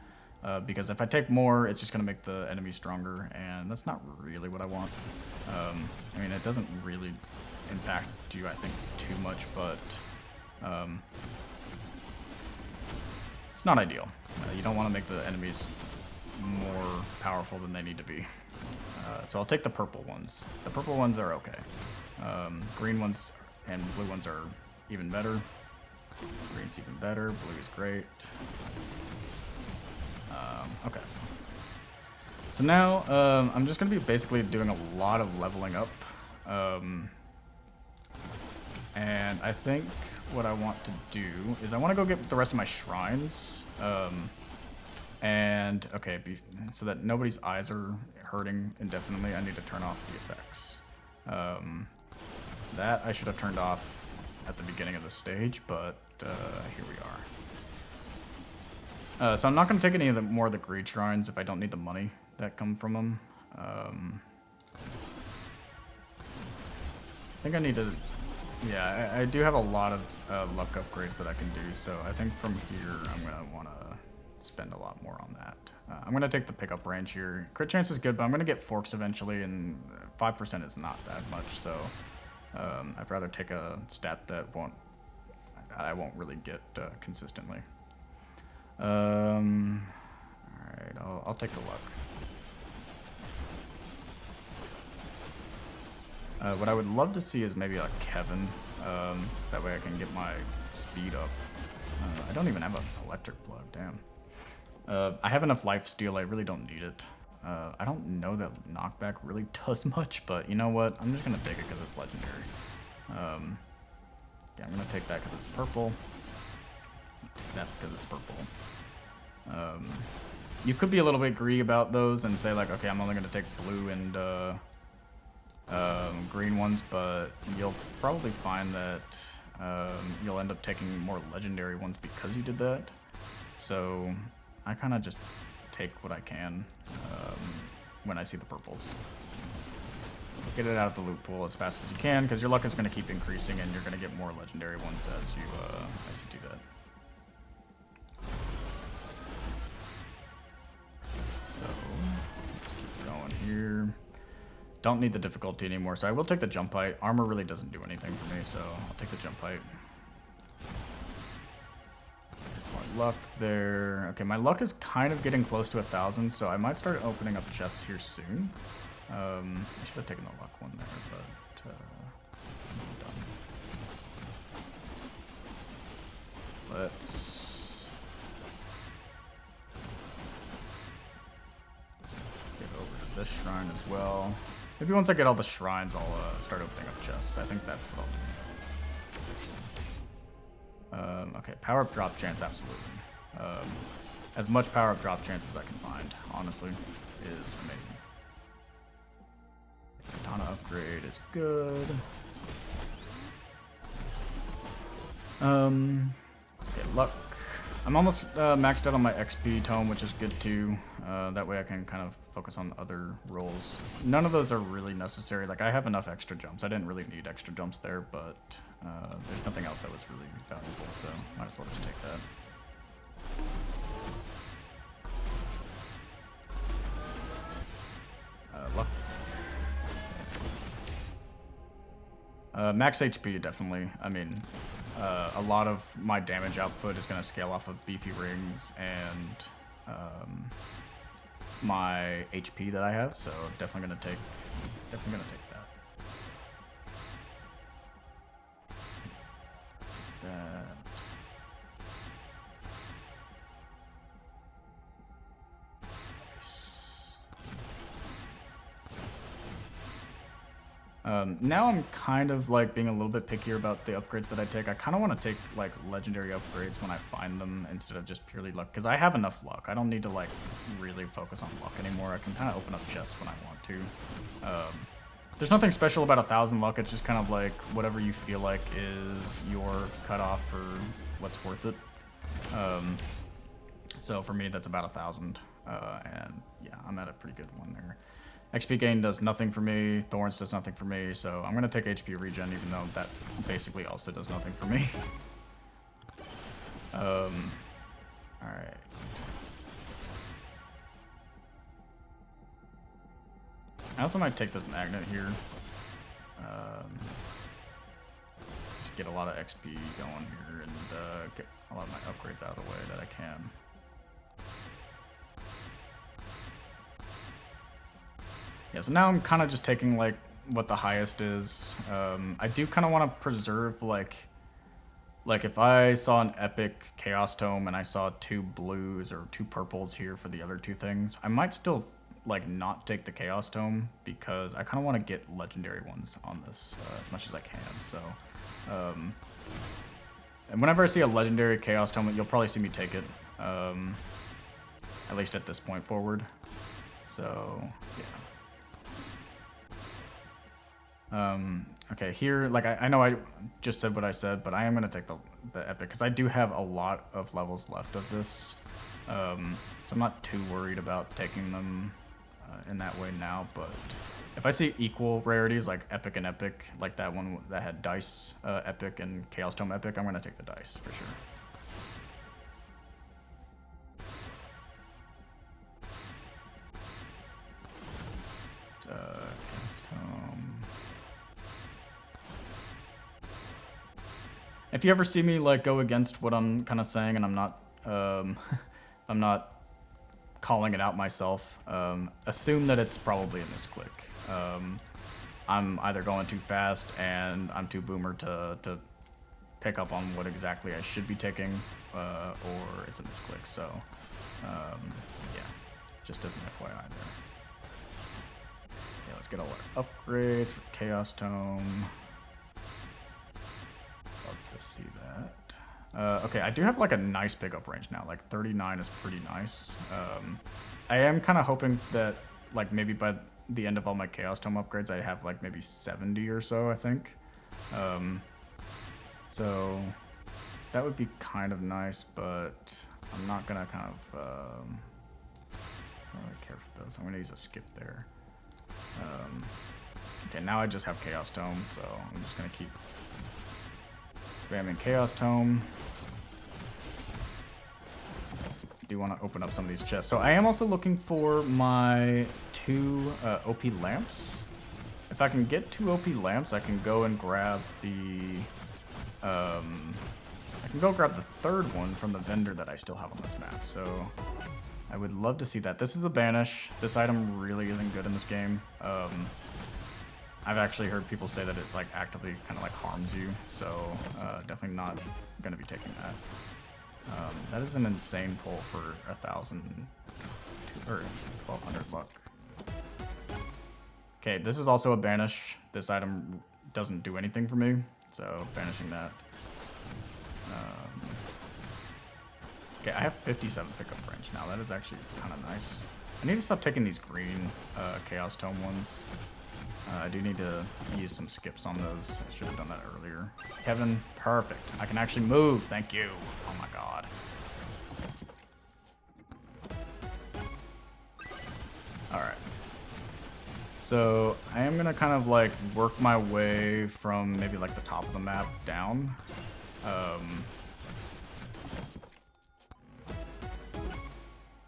Because if I take more, it's just going to make the enemy stronger, and that's not really what I want. I mean, it doesn't really impact you, I think, too much, but it's not ideal. You don't want to make the enemies more powerful than they need to be. So I'll take the purple ones. The purple ones are okay. Green ones and blue ones are even better. Green's even better. Blue is great. Okay. So now I'm just going to be basically doing a lot of leveling up. And I think what I want to do is I want to go get the rest of my shrines. And, okay, so that nobody's eyes are hurting indefinitely, I need to turn off the effects. That I should have turned off at the beginning of the stage, but here we are. So I'm not going to take any of the more of the greed shrines if I don't need the money that come from them. I think I need to... Yeah, I do have a lot of luck upgrades that I can do, so I think from here I'm going to want to spend a lot more on that. I'm going to take the pickup range here. Crit chance is good, but I'm going to get forks eventually, and 5% is not that much, so I'd rather take a stat that I won't really get consistently. Alright, I'll take the luck. What I would love to see is maybe a Kevin. That way I can get my speed up. I don't even have an electric plug, damn. I have enough life steal, I really don't need it. I don't know that knockback really does much, but you know what? I'm just gonna take it because it's legendary. Yeah, I'm gonna take that because it's purple. Take that because it's purple. You could be a little bit greedy about those and say like, okay, I'm only gonna take blue and green ones, but you'll probably find that you'll end up taking more legendary ones because you did that. So I kind of just take what I can when I see the purples. Get it out of the loot pool as fast as you can, because your luck is going to keep increasing, and you're going to get more legendary ones as you do that. So let's keep going here. Don't need the difficulty anymore, so I will take the jump height. Armor really doesn't do anything for me, so I'll take the jump height. More luck there. Okay, my luck is kind of getting close to 1,000, so I might start opening up chests here soon. I should have taken the luck one there, but I'm done. Let's get over to this shrine as well. Maybe once I get all the shrines, I'll start opening up chests. I think that's what I'll do. Okay, power up drop chance, absolutely. As much power up drop chance as I can find, honestly, is amazing. Katana upgrade is good. Okay, luck. I'm almost maxed out on my XP tome, which is good too. That way I can kind of focus on other rolls. None of those are really necessary. Like, I have enough extra jumps. I didn't really need extra jumps there, but there's nothing else that was really valuable, so might as well just take that. Luck. Max HP, definitely. I mean, a lot of my damage output is going to scale off of beefy rings and my HP that I have, so definitely gonna take that. Now I'm kind of like being a little bit pickier about the upgrades that I take. I kind of want to take like legendary upgrades when I find them instead of just purely luck, because I have enough luck. I don't need to like really focus on luck anymore. I can kind of open up chests when I want to. There's nothing special about 1,000 luck. It's just kind of like whatever you feel like is your cutoff for what's worth it. So for me, that's about 1,000, and yeah, I'm at a pretty good one there. XP gain does nothing for me. Thorns does nothing for me. So I'm going to take HP regen, even though that basically also does nothing for me. Alright. I also might take this magnet here. Just get a lot of XP going here and get a lot of my upgrades out of the way that I can. Yeah, so now I'm kind of just taking like what the highest is. I do kind of want to preserve like if I saw an epic Chaos Tome and I saw 2 blues or 2 purples here for the other 2 things, I might still like not take the Chaos Tome because I kind of want to get legendary ones on this as much as I can. So, and whenever I see a legendary Chaos Tome, you'll probably see me take it. At least at this point forward. So yeah. Okay, here, like I know I just said what I said, but I am gonna take the epic because I do have a lot of levels left of this. So I'm not too worried about taking them in that way now, but if I see equal rarities like epic and epic, like that one that had dice epic and Chaos Tome epic, I'm gonna take the dice for sure. Chaos Tome. If you ever see me like go against what I'm kind of saying and I'm not calling it out myself, assume that it's probably a misclick. I'm either going too fast and I'm too boomer to pick up on what exactly I should be taking, or it's a misclick. So yeah, just as an FYI there. Yeah, let's get all our upgrades for Chaos Tome. Let's see that. Okay, I do have like a nice pickup range now. Like 39 is pretty nice. I am kind of hoping that like maybe by the end of all my Chaos Tome upgrades, I have like maybe 70 or so, I think. So that would be kind of nice, but I'm not gonna kind of, I don't really care for those. I'm gonna use a skip there. Okay, now I just have Chaos Tome, so I'm just gonna keep spamming Chaos Tome. Do want to open up some of these chests. So I am also looking for my 2 OP lamps. If I can get 2 OP lamps, I can go and grab the I can go grab the 3rd one from the vendor that I still have on this map. So I would love to see that. This is a banish. This item really isn't good in this game. I've actually heard people say that it like actively kind of like harms you. So definitely not going to be taking that. That is an insane pull for 1,000 or 1,200 luck. Okay, this is also a banish. This item doesn't do anything for me, so banishing that. Okay, I have 57 pickup range now. That is actually kind of nice. I need to stop taking these green Chaos Tome ones. I do need to use some skips on those. I should have done that earlier. Kevin, perfect. I can actually move. Thank you. Oh my god. Alright. So I am going to kind of like work my way from maybe like the top of the map down.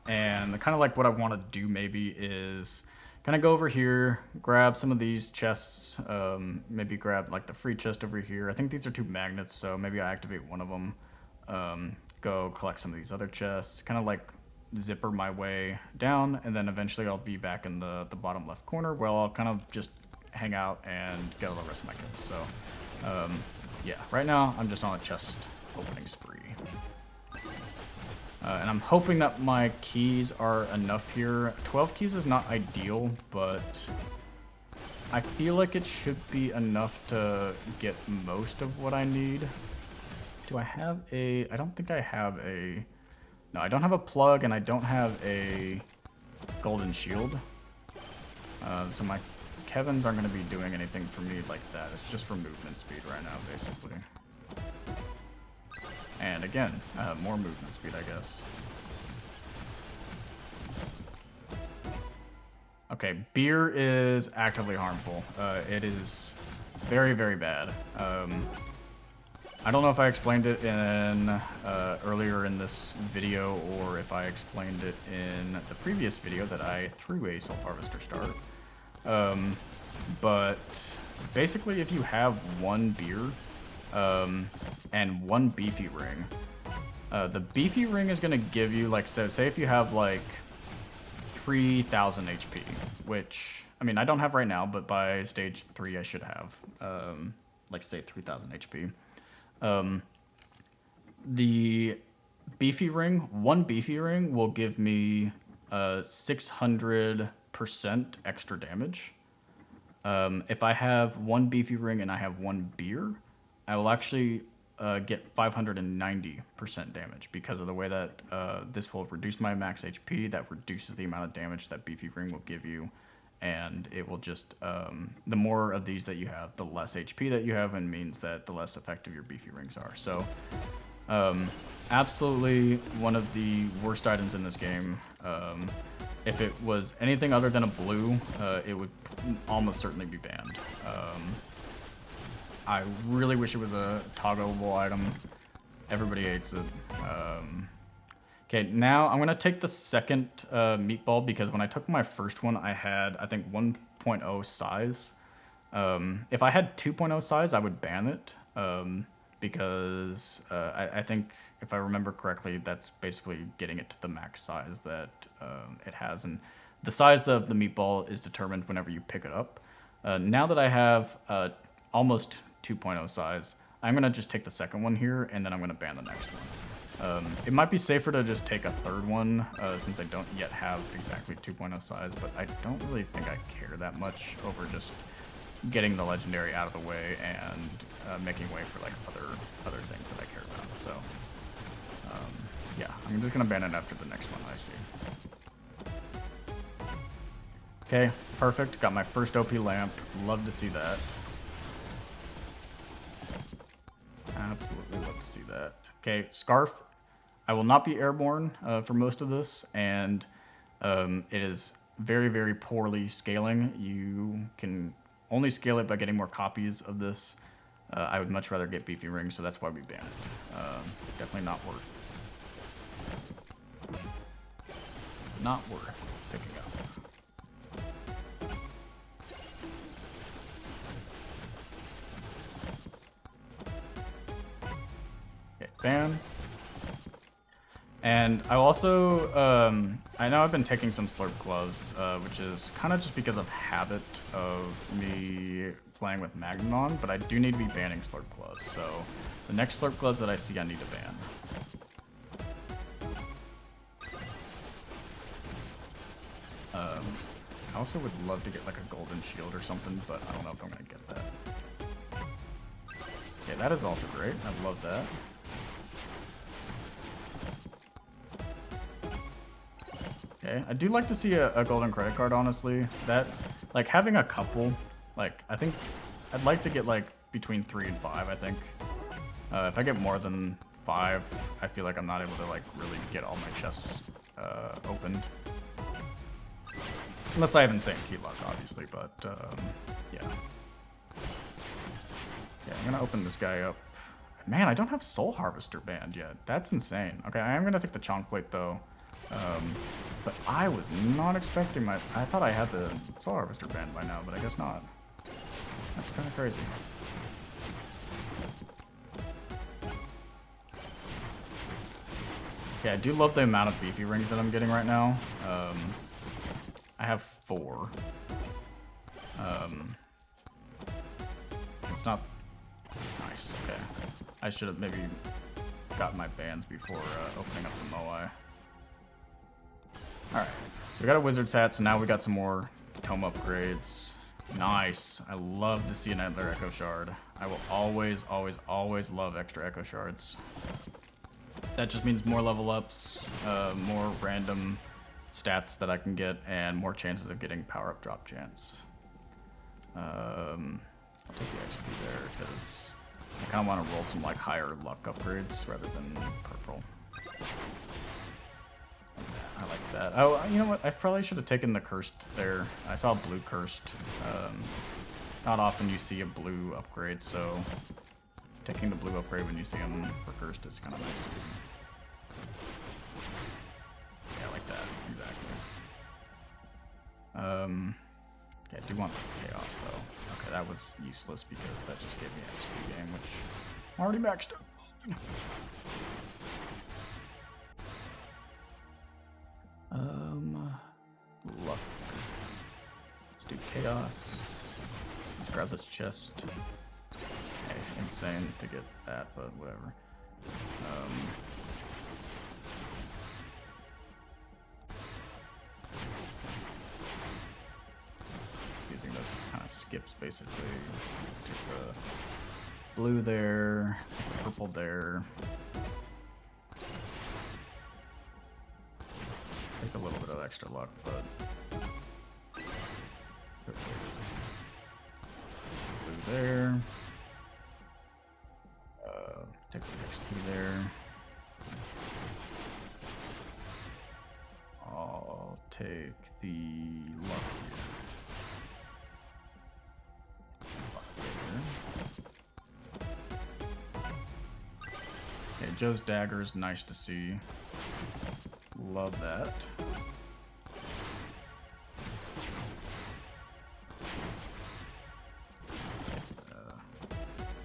And kind of like what I want to do maybe is kind of go over here, grab some of these chests, maybe grab like the free chest over here. I think these are 2 magnets, so maybe I activate one of them. Go collect some of these other chests, kind of like zipper my way down, and then eventually I'll be back in the bottom left corner where I'll kind of just hang out and get all the rest of my kills. So yeah, right now I'm just on a chest opening spree. And I'm hoping that my keys are enough here. 12 keys is not ideal, but I feel like it should be enough to get most of what I need. Do I have a... I don't think I have a... No, I don't have a plug, and I don't have a golden shield. So my Kevins aren't going to be doing anything for me like that. It's just for movement speed right now, basically. And again, more movement speed, I guess. Okay, beer is actively harmful. It is very, very bad. I don't know if I explained it in earlier in this video or if I explained it in the previous video that I threw a Soul Harvester start. But basically, if you have one beer and one beefy ring, the beefy ring is going to give you, like, so say if you have like 3,000 HP, which, I mean, I don't have right now, but by stage 3 I should have, like, say 3,000 HP. The beefy ring, one beefy ring will give me 600% extra damage. If I have one beefy ring and I have one beer, I will actually get 590% damage because of the way that this will reduce my max HP. That reduces the amount of damage that beefy ring will give you, and it will just the more of these that you have, the less HP that you have, and means that the less effective your beefy rings are. So absolutely one of the worst items in this game. If it was anything other than a blue, it would almost certainly be banned. I really wish it was a toggleable item. Everybody hates it. Okay, now I'm gonna take the second meatball because when I took my first one, I had, I think, 1.0 size. If I had 2.0 size, I would ban it because I think, if I remember correctly, that's basically getting it to the max size that it has. And the size of the meatball is determined whenever you pick it up. Now that I have almost 2.0 size, I'm going to just take the second one here, and then I'm going to ban the next one. It might be safer to just take a third one, since I don't yet have exactly 2.0 size, but I don't really think I care that much over just getting the legendary out of the way and making way for like other things that I care about. So yeah, I'm just going to ban it after the next one I see. Okay, perfect. Got my first OP lamp. Love to see that. Absolutely love to see that. Okay, Scarf. I will not be airborne for most of this, and it is very, very poorly scaling. You can only scale it by getting more copies of this. I would much rather get beefy rings, so that's why we ban it. Definitely not worth. Not worth picking up. Okay, ban. And I also, I know I've been taking some Slurp Gloves, which is kind of just because of habit of me playing with Magnon, but I do need to be banning Slurp Gloves. So the next Slurp Gloves that I see, I need to ban. I also would love to get like a golden shield or something, but I don't know if I'm going to get that. Okay, that is also great. I love that. Okay, I do like to see a golden credit card, honestly. That, like, having a couple, like, I think I'd like to get like between 3 and 5, I think. If I get more than 5, I feel like I'm not able to like really get all my chests opened. Unless I have insane key luck, obviously, but yeah. Yeah, I'm gonna open this guy up. Man, I don't have Soul Harvester banned yet. That's insane. Okay, I am gonna take the Chonk Plate though. But I was not expecting I thought I had the Soul Harvester banned by now, but I guess not. That's kind of crazy. Yeah, I do love the amount of beefy rings that I'm getting right now. I have 4. It's not nice. Okay, I should have maybe got my bans before opening up the Moai. Alright, so we got a Wizard's hat, so now we got some more tome upgrades. Nice. I love to see another Echo Shard. I will always, always, always love extra Echo Shards. That just means more level ups, more random stats that I can get, and more chances of getting power-up drop chance. I'll take the XP there, because I kind of want to roll some like higher luck upgrades rather than purple. I like that. Oh, you know what? I probably should have taken the cursed there. I saw blue cursed. It's not often you see a blue upgrade, so taking the blue upgrade when you see them for cursed is kind of nice to do. Yeah, like that. Exactly. Yeah, I do want chaos though. Okay, that was useless because that just gave me XP game, which I'm already maxed up. Luck. Let's do chaos. Let's grab this chest. Okay, insane to get that, but whatever. Using those as kind of skips basically. Take the blue there, take the purple there. Take a little bit of extra luck, but blue there. Take the XP there. I'll take the luck here. Okay, Joe's dagger is nice to see. Love that.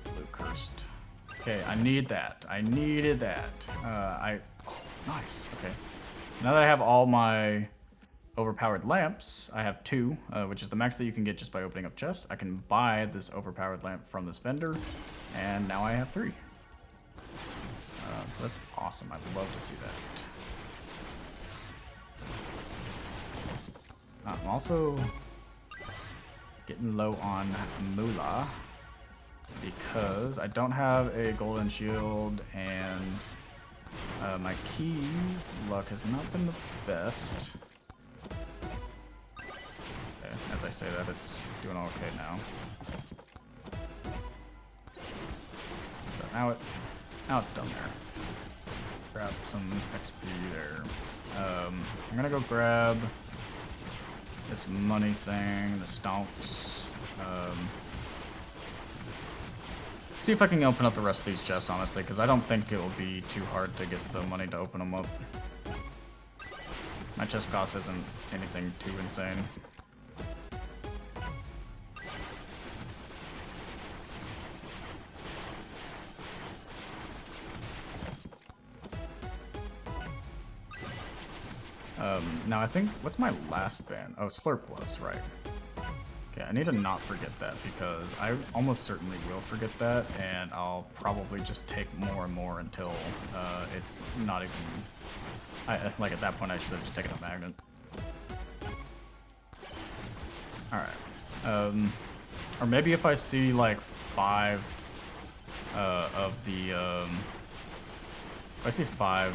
Blue cursed. Okay, I need that. I needed that. Oh, nice. Okay. Now that I have all my overpowered lamps, I have 2, which is the max that you can get just by opening up chests. I can buy this overpowered lamp from this vendor, and now I have 3. So that's awesome. I'd love to see that. I'm also getting low on moolah because I don't have a golden shield and my key luck has not been the best. Okay, as I say that, it's doing okay now. But now it's done there. Grab some XP there. I'm gonna go grab this money thing, the stonks. See if I can open up the rest of these chests, honestly, because I don't think it will be too hard to get the money to open them up. My chest cost isn't anything too insane. Now I think, what's my last ban? Oh, Slurp Gloves, right. Okay, I need to not forget that because I almost certainly will forget that, and I'll probably just take more and more until it's not even... like at that point I should have just taken a magnet. Alright. Or maybe if I see like 5 of the... if I see 5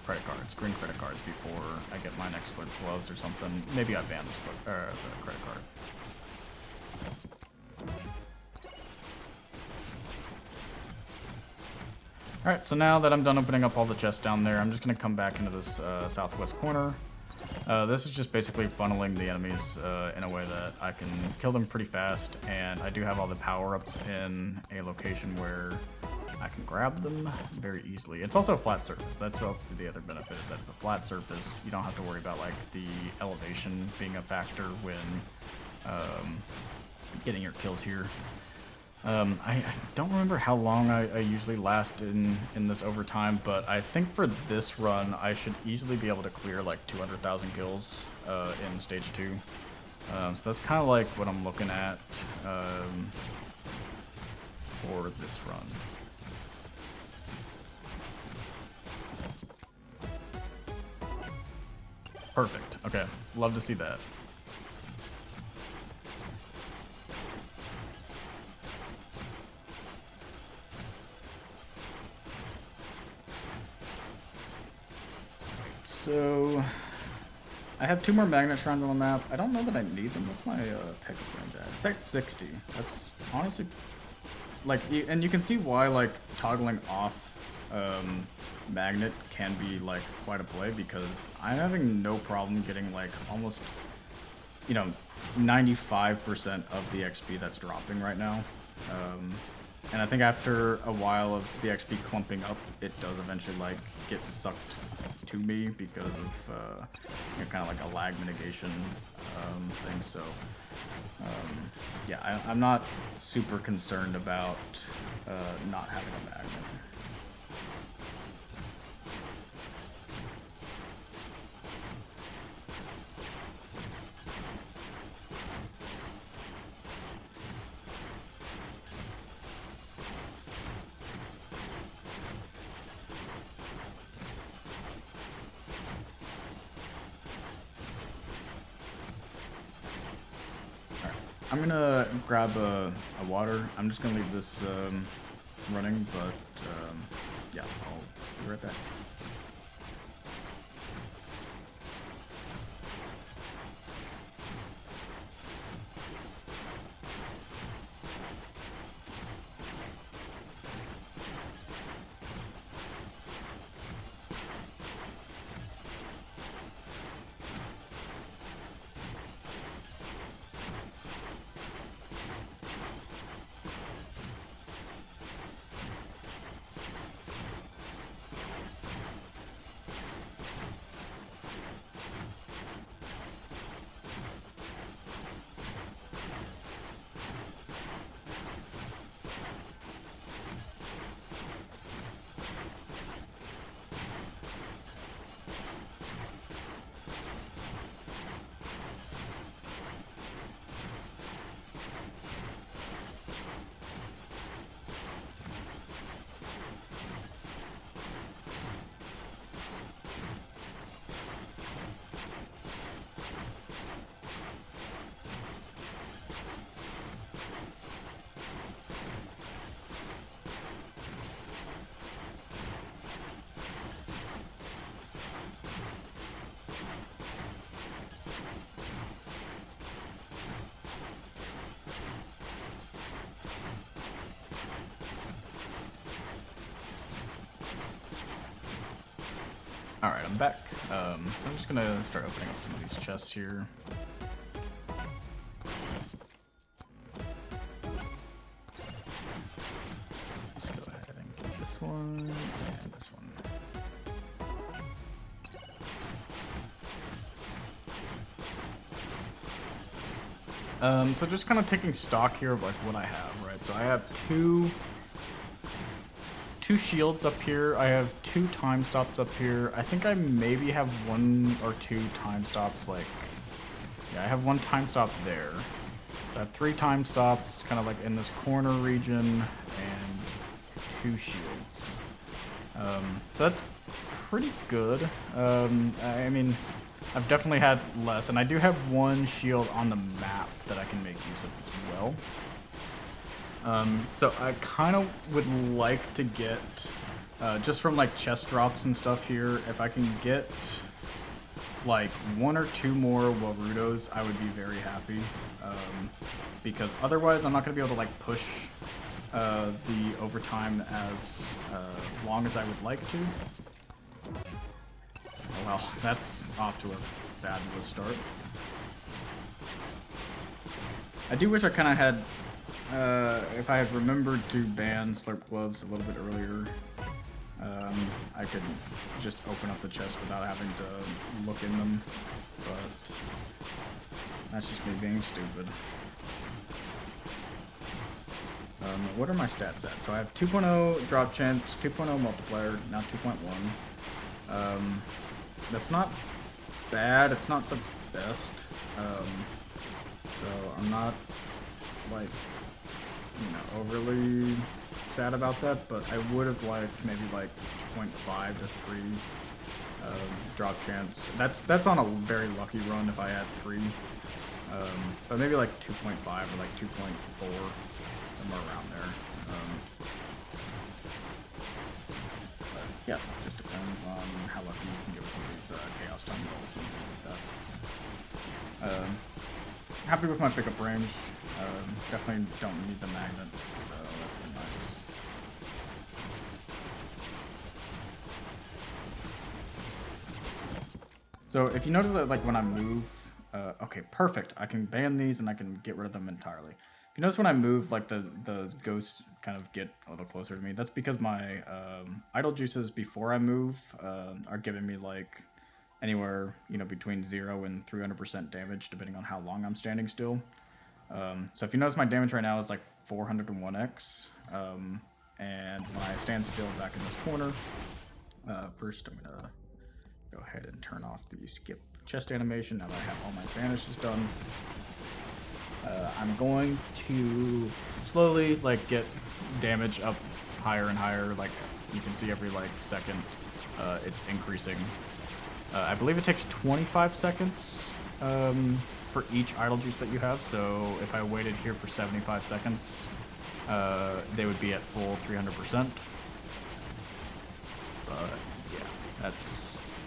credit cards, green credit cards before I get my next Slurp Gloves or something. Maybe I ban the credit card. Alright, so now that I'm done opening up all the chests down there, I'm just going to come back into this southwest corner. This is just basically funneling the enemies in a way that I can kill them pretty fast, and I do have all the power-ups in a location where I can grab them very easily. It's also a flat surface. That's also the other benefit, is that it's a flat surface. You don't have to worry about like the elevation being a factor when getting your kills here. I don't remember how long I usually last in this overtime, but I think for this run I should easily be able to clear like 200,000 kills in stage 2. So that's kind of like what I'm looking at for this run. Perfect. Okay. Love to see that. So I have 2 more magnet shrines on the map. I don't know that I need them. What's my pickup range at? It's like 60. That's honestly like, and you can see why like toggling off magnet can be like quite a play, because I'm having no problem getting like almost, 95% of the XP that's dropping right now. And I think after a while of the XP clumping up, it does eventually like get sucked to me because of kind of like a lag mitigation thing. So yeah, I'm not super concerned about not having a magnet. I'm gonna grab a water. I'm just gonna leave this running, but yeah, I'll be right back. Alright, I'm back. So I'm just gonna start opening up some of these chests here. Let's go ahead and get this one and this one. So just kind of taking stock here of like what I have, right? So I have two shields up here. I have 2 time stops up here. I think I maybe have 1 or 2 time stops, like, yeah, I have 1 time stop there. So I have 3 time stops kind of like in this corner region and 2 shields. So that's pretty good. I mean, I've definitely had less, and I do have 1 shield on the map that I can make use of as well. So I kind of would like to get, just from like chest drops and stuff here, if I can get like 1 or 2 more Warudos, I would be very happy. Because otherwise I'm not going to be able to like push the overtime as long as I would like to. Oh well, that's off to a fabulous start. I do wish I kind of had, if I had remembered to ban Slurp Gloves a little bit earlier, I could just open up the chest without having to look in them, but that's just me being stupid. What are my stats at? So I have 2.0 drop chance, 2.0 multiplier, now 2.1. That's not bad, it's not the best, so I'm not, like, overly sad about that, but I would have liked maybe like 2.5 to 3 drop chance. That's on a very lucky run if I had 3, but maybe like 2.5 or like 2.4, somewhere around there. But yeah, it just depends on how lucky you can get with some of these chaos time rolls and things like that. Happy with my pickup range. Definitely don't need the magnet, so that's been nice. So if you notice that like when I move, okay, perfect. I can ban these and I can get rid of them entirely. If you notice when I move, like the ghosts kind of get a little closer to me. That's because my idle juices before I move are giving me like anywhere, you know, between 0 and 300% damage depending on how long I'm standing still. So if you notice my damage right now is like 401x. And when I stand still back in this corner, first I'm gonna go ahead and turn off the skip chest animation now that I have all my banishes done. I'm going to slowly like get damage up higher and higher. Like you can see every like second it's increasing. I believe it takes 25 seconds for each idle juice that you have. So if I waited here for 75 seconds, they would be at full 300%. But yeah,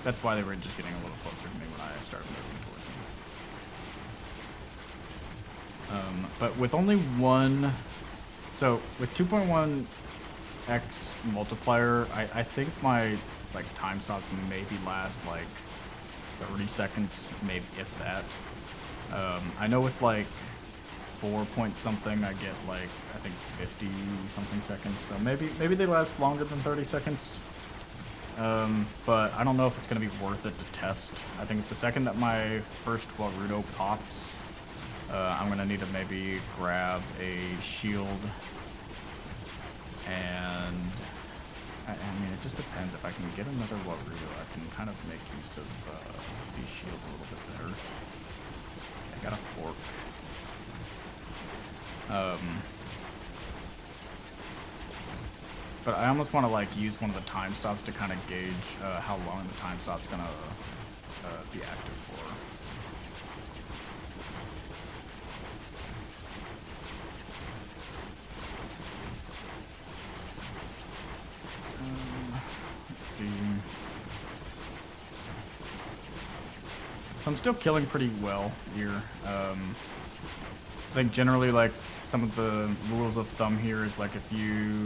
that's why they were just getting a little closer to me when I started moving towards them. But with only one, so with 2.1x multiplier, I think my like time stop maybe last like 30 seconds, maybe if that. I know with like 4 point something, I get like I think 50 something seconds. So maybe they last longer than 30 seconds. But I don't know if it's going to be worth it to test. I think the second that my first Warudo pops, I'm going to need to maybe grab a shield. And I mean, it just depends. If I can get another Warudo, I can kind of make use of these shields a little bit better. I got a fork. But I almost want to like use one of the time stops to kind of gauge how long the time stop's gonna be active for. Let's see. So I'm still killing pretty well here. I think generally like some of the rules of thumb here is like if you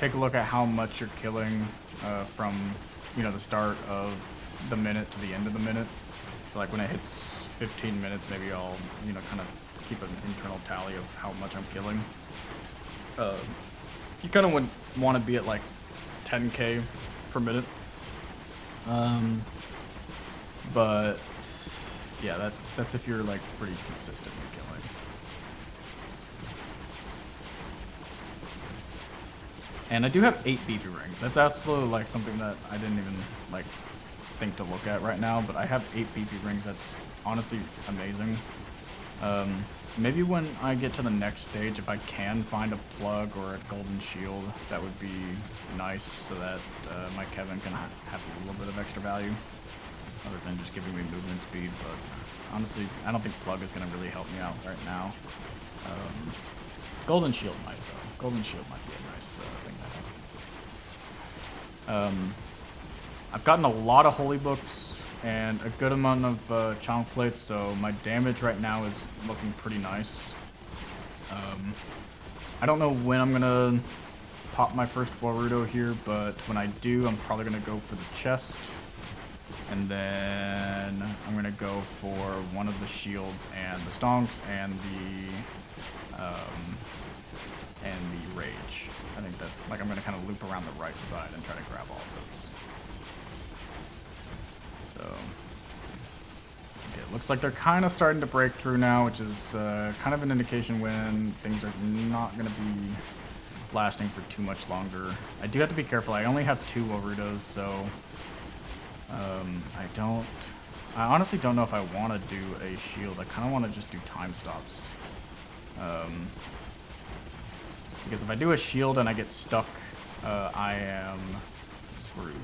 take a look at how much you're killing from, you know, the start of the minute to the end of the minute. So like when it hits 15 minutes, maybe I'll, you know, kind of keep an internal tally of how much I'm killing. You kind of would want to be at like 10k per minute. But yeah, that's if you're like pretty consistent in killing. And I do have 8 beefy rings. That's also like something that I didn't even like think to look at right now, but I have 8 beefy rings. That's honestly amazing. Maybe when I get to the next stage, if I can find a plug or a golden shield, that would be nice so that my Kevin can have a little bit of extra value, other than just giving me movement speed. But honestly, I don't think plug is going to really help me out right now. Golden shield might, though. Golden shield might be a nice thing to have. I've gotten a lot of holy books and a good amount of chonk plates, so my damage right now is looking pretty nice. I don't know when I'm gonna pop my first Warudo here, but when I do, I'm probably gonna go for the chest, and then I'm gonna go for one of the shields and the stonks and the rage. I think that's like I'm gonna kind of loop around the right side and try to grab all of those. So okay, it looks like they're kind of starting to break through now, which is kind of an indication when things are not gonna be lasting for too much longer. I do have to be careful. I only have 2 Warudos, so I honestly don't know if I want to do a shield. I kind of want to just do time stops. Because if I do a shield and I get stuck, I am screwed.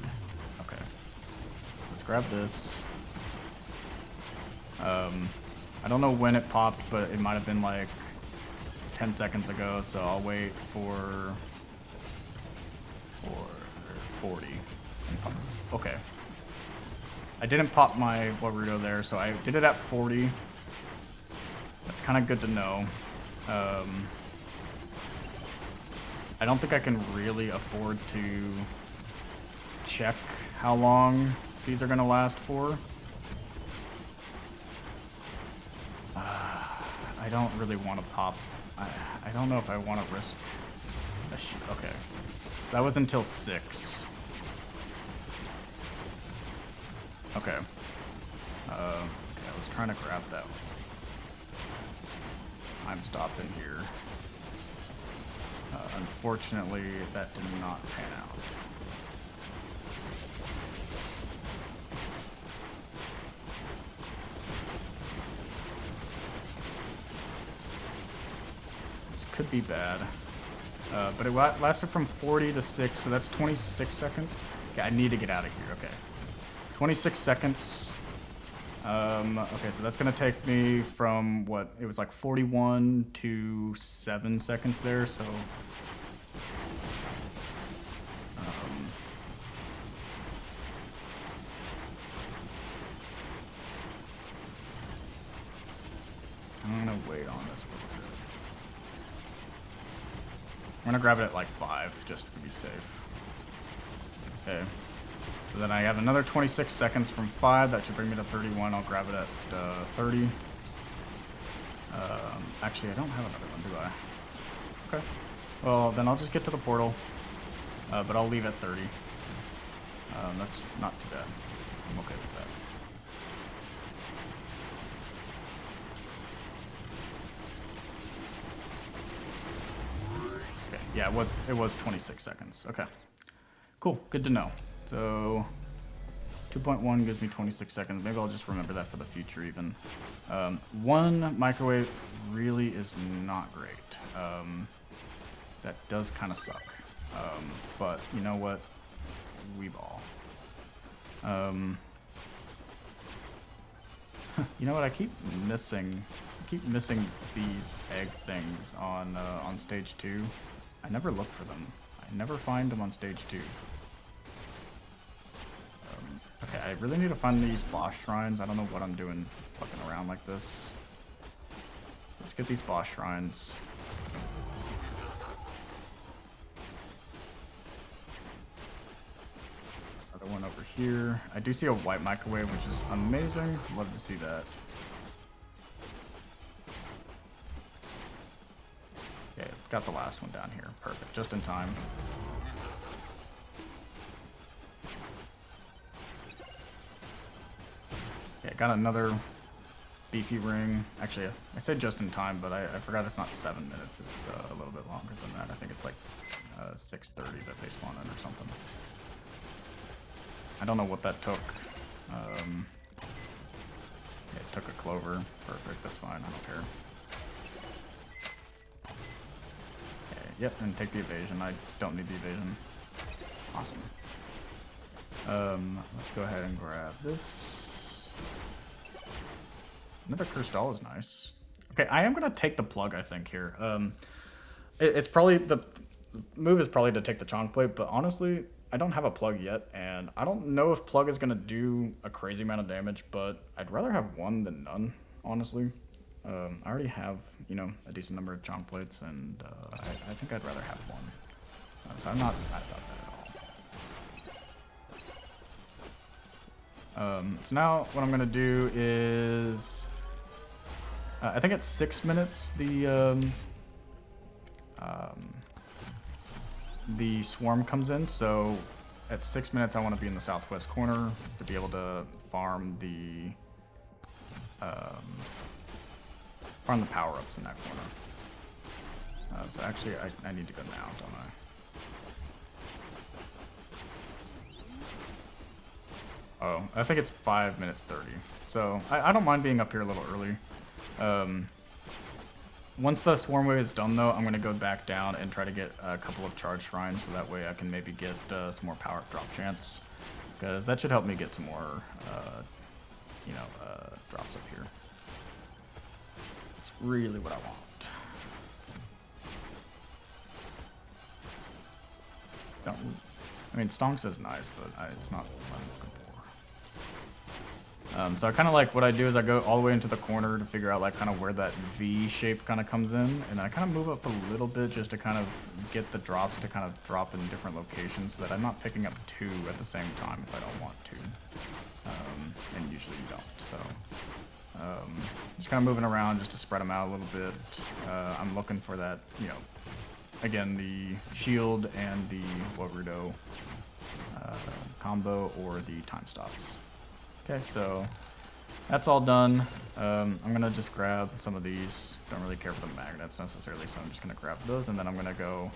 Okay. Let's grab this. I don't know when it popped, but it might have been like 10 seconds ago, so I'll wait for 40. Okay. I didn't pop my Warudo there, so I did it at 40. That's kind of good to know. I don't think I can really afford to check how long these are gonna last for. I don't really want to pop. I don't know if I want to risk a shoot. Okay. That was until 6. Okay. Okay, I was trying to grab that. I'm stopping here. Unfortunately, that did not pan out. This could be bad. But it lasted from 40 to 6, so that's 26 seconds. Okay, I need to get out of here. Okay. 26 seconds. Okay, so that's gonna take me from what it was like 41 to 7 seconds there, so I'm gonna wait on this a little bit. I'm gonna grab it at like 5 just to be safe. Okay. So then I have another 26 seconds from 5. That should bring me to 31. I'll grab it at 30. Actually, I don't have another one, do I? Okay. Well, then I'll just get to the portal. But I'll leave at 30. That's not too bad. I'm okay with that. Okay. Yeah, it was 26 seconds. Okay. Cool. Good to know. So 2.1 gives me 26 seconds. Maybe I'll just remember that for the future even. 1 microwave really is not great. That does kind of suck. But you know what? We ball. You know what? I keep missing these egg things on stage 2. I never look for them. I never find them on stage 2. Okay, I really need to find these boss shrines. I don't know what I'm doing fucking around like this. Let's get these boss shrines. Another one over here. I do see a white microwave, which is amazing. Love to see that. Okay, got the last one down here. Perfect, just in time. Yeah, got another beefy ring. Actually, I said just in time, but I forgot it's not 7 minutes. It's a little bit longer than that. I think it's like 6:30 that they spawn in or something. I don't know what that took. Yeah, it took a clover. Perfect, that's fine. I don't care. Okay, yep, and take the evasion. I don't need the evasion. Awesome. Let's go ahead and grab this. Another cursed doll is nice. Okay, I am gonna take the plug, I think, here. It's probably the move is probably to take the chonk plate, but honestly, I don't have a plug yet, and I don't know if plug is gonna do a crazy amount of damage, but I'd rather have one than none, honestly. I already have, you know, a decent number of chonk plates, and I think I'd rather have one. So I'm not mad about that at all. So now what I'm gonna do is, I think at 6 minutes the swarm comes in. So at 6 minutes, I want to be in the southwest corner to be able to farm the power-ups in that corner. So actually, I need to go now, don't I? Oh, I think it's 5 minutes 30. So I don't mind being up here a little early. Once the swarm wave is done, though, I'm going to go back down and try to get a couple of charge shrines, so that way I can maybe get some more power drop chance, because that should help me get some more, drops up here. That's really what I want. I mean, Stonks is nice, but it's not what I'm looking So I kind of like, what I do is I go all the way into the corner to figure out like kind of where that V shape kind of comes in, and then I kind of move up a little bit just to kind of get the drops to kind of drop in different locations so that I'm not picking up two at the same time if I don't want to, and usually you don't. So just kind of moving around just to spread them out a little bit. I'm looking for that, you know, again, the shield and the Warudo combo or the time stops. Okay, so that's all done. I'm gonna just grab some of these. Don't really care for the magnets necessarily, so I'm just gonna grab those, and then I'm gonna go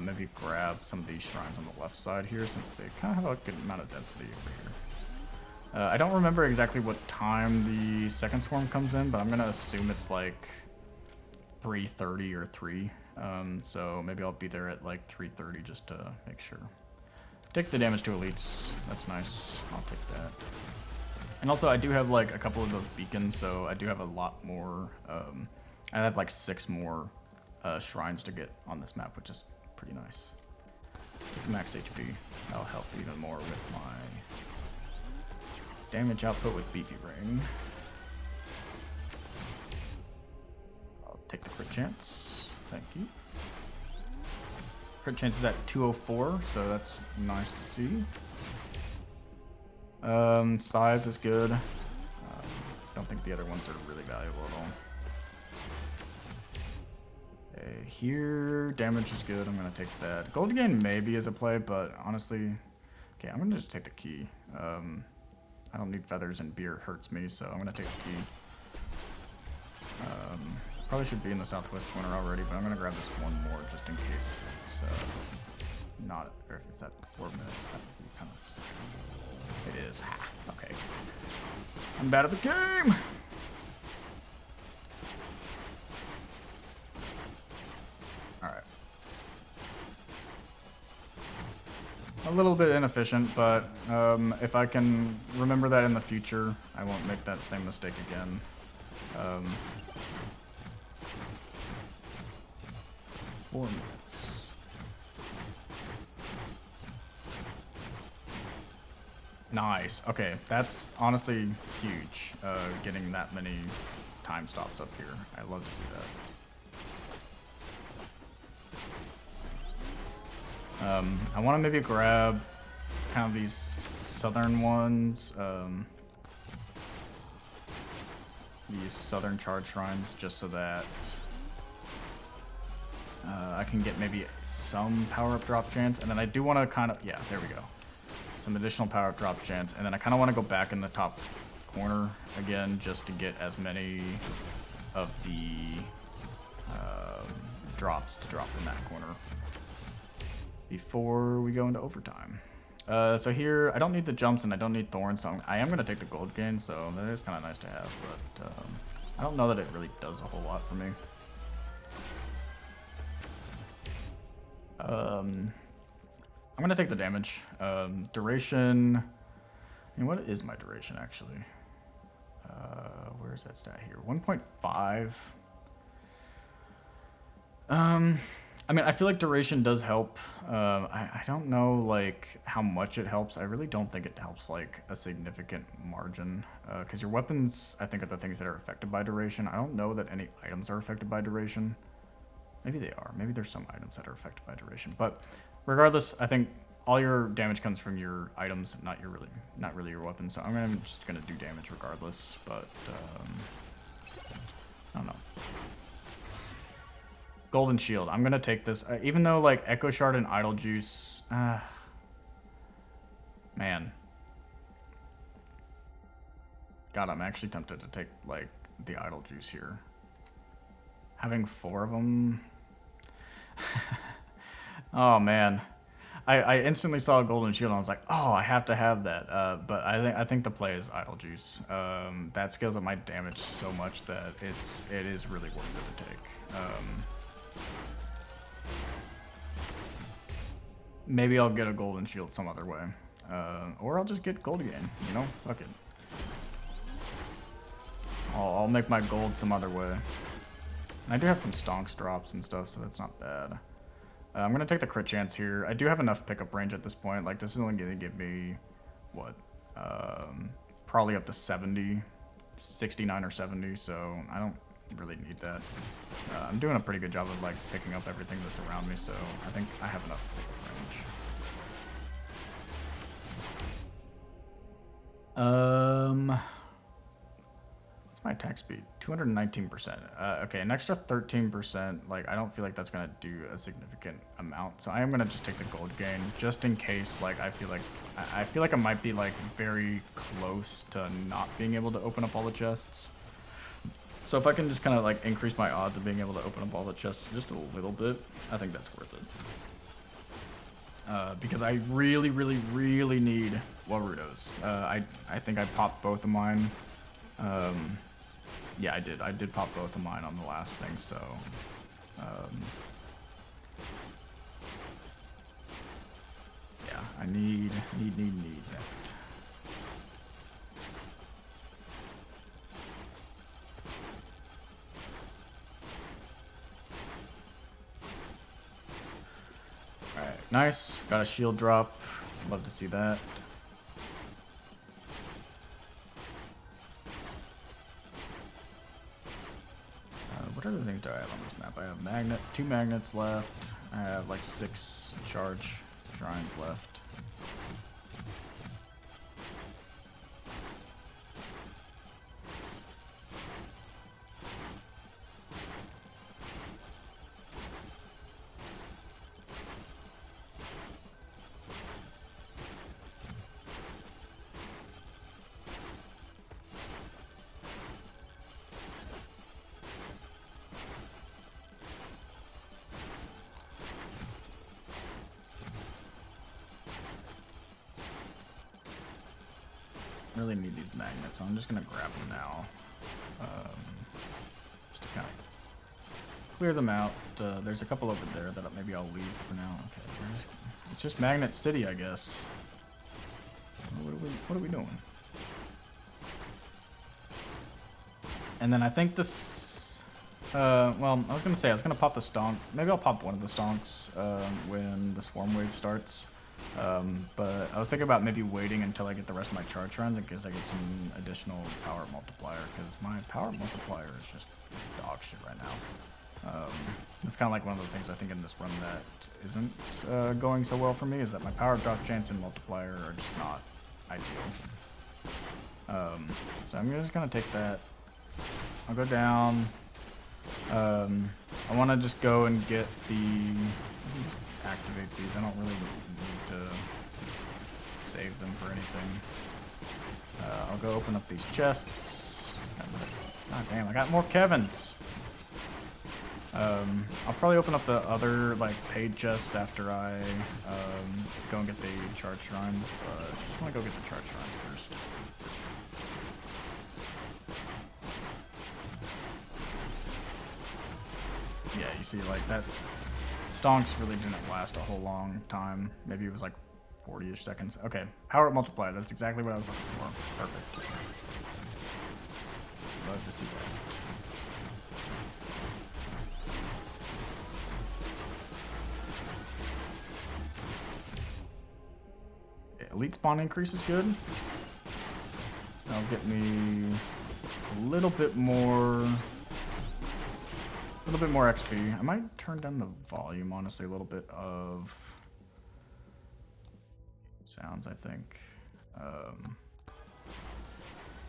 maybe grab some of these shrines on the left side here, since they kind of have a good amount of density over here. I don't remember exactly what time the second swarm comes in, but I'm gonna assume it's like 3:30 or 3. So maybe I'll be there at like 3:30 just to make sure. Take the damage to elites. That's nice. I'll take that. And also, I do have like a couple of those beacons, so I do have a lot more. I have like 6 more shrines to get on this map, which is pretty nice. Get max HP. That'll help even more with my damage output with Beefy Ring. I'll take the crit chance. Thank you. Crit chance is at 204, so that's nice to see. Size is good. Don't think the other ones are really valuable at all. Okay, here, damage is good. I'm gonna take that. Gold gain maybe is a play, but honestly, okay, I'm gonna just take the key. I don't need feathers, and beer hurts me, so I'm gonna take the key. Probably should be in the southwest corner already, but I'm gonna grab this one more just in case it's not, or if it's at 4 minutes, that would be kind of sick. It is. Ha, okay. I'm bad at the game! Alright. A little bit inefficient, but if I can remember that in the future, I won't make that same mistake again. 4 minutes. Nice. Okay, that's honestly huge, getting that many time stops up here. I love to see that. I want to maybe grab kind of these southern ones, these southern charge shrines, just so that I can get maybe some power-up drop chance, and then I do want to kind of, yeah, there we go. Some additional power-up drop chance, and then I kind of want to go back in the top corner again, just to get as many of the drops to drop in that corner before we go into overtime. So here, I don't need the jumps and I don't need thorns, so I am going to take the gold gain, so that is kind of nice to have, but I don't know that it really does a whole lot for me. I'm going to take the damage. Duration, I mean, what is my duration actually? Where is that stat here? 1.5. I mean, I feel like duration does help. I don't know, like, how much it helps. I really don't think it helps, like, a significant margin. Because your weapons, I think, are the things that are affected by duration. I don't know that any items are affected by duration. Maybe they are. Maybe there's some items that are affected by duration. But regardless, I think all your damage comes from your items, not really your weapons. So I'm just gonna do damage regardless. But I don't know. Golden Shield. I'm gonna take this, even though like Echo Shard and Idle Juice. Man. God, I'm actually tempted to take like the Idle Juice here. Having 4 of them. Oh man. I instantly saw a Golden Shield and I was like, oh, I have to have that. But I think the play is Idle Juice. That scales up my damage so much that it is really worth it to take. Maybe I'll get a Golden Shield some other way. Or I'll just get gold again, you know? Fuck it. I'll make my gold some other way. And I do have some stonks drops and stuff, so that's not bad. I'm going to take the crit chance here. I do have enough pickup range at this point. Like, this is only going to give me, what? probably up to 70, 69 or 70, so I don't really need that. I'm doing a pretty good job of like picking up everything that's around me, so I think I have enough range. What's my attack speed? 219%. Okay, an extra 13%. Like, I don't feel like that's gonna do a significant amount, so I am gonna just take the gold gain just in case. Like, I feel like I might be like very close to not being able to open up all the chests. So if I can just kind of like increase my odds of being able to open up all the chests just a little bit, I think that's worth it. Because I really, really, really need Warudos. I think I popped both of mine. Yeah, I did. I did pop both of mine on the last thing, so... yeah, I need that. Alright, nice. Got a shield drop. Love to see that. What other things do I have on this map? I have 2 magnets left. I have like 6 charge shrines left. Really need these magnets, so I'm just gonna grab them now, just to kind of clear them out. There's a couple over there that maybe I'll leave for now. Okay, it's just Magnet City, I guess. What are we doing? And then I think this. Well, I was gonna say I was gonna pop the stonks. Maybe I'll pop one of the stonks when the swarm wave starts. But I was thinking about maybe waiting until I get the rest of my charge runs in case I get some additional power multiplier, because my power multiplier is just dog shit right now. It's kind of like one of the things I think in this run that isn't going so well for me, is that my power drop chance and multiplier are just not ideal. So I'm just going to take that. I'll go down. I want to just go and get the... Just activate these. I don't really need to save them for anything. I'll go open up these chests. God damn, I got more Kevins. I'll probably open up the other like paid chests after I go and get the charge shrines, but I just want to go get the charge shrines first. Yeah, you see, like that. Stonks really didn't last a whole long time. Maybe it was like 40-ish seconds. Okay, power multiplier. That's exactly what I was looking for. Perfect. Love to see that. Yeah, elite spawn increase is good. That'll get me a little bit more XP. I might turn down the volume, honestly, a little bit of sounds, I think.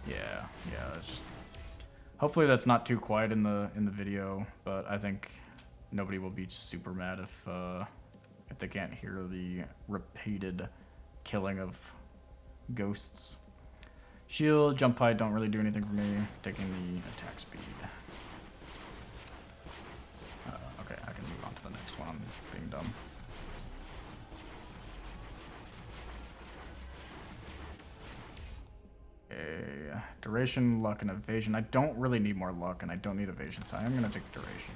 Yeah, it's just hopefully that's not too quiet in the video, but I think nobody will be super mad if they can't hear the repeated killing of ghosts. Shield, jump height don't really do anything for me. Taking the attack speed. Okay, I can move on to the next one. I'm being dumb. Okay, duration, luck, and evasion. I don't really need more luck, and I don't need evasion, so I am going to take duration.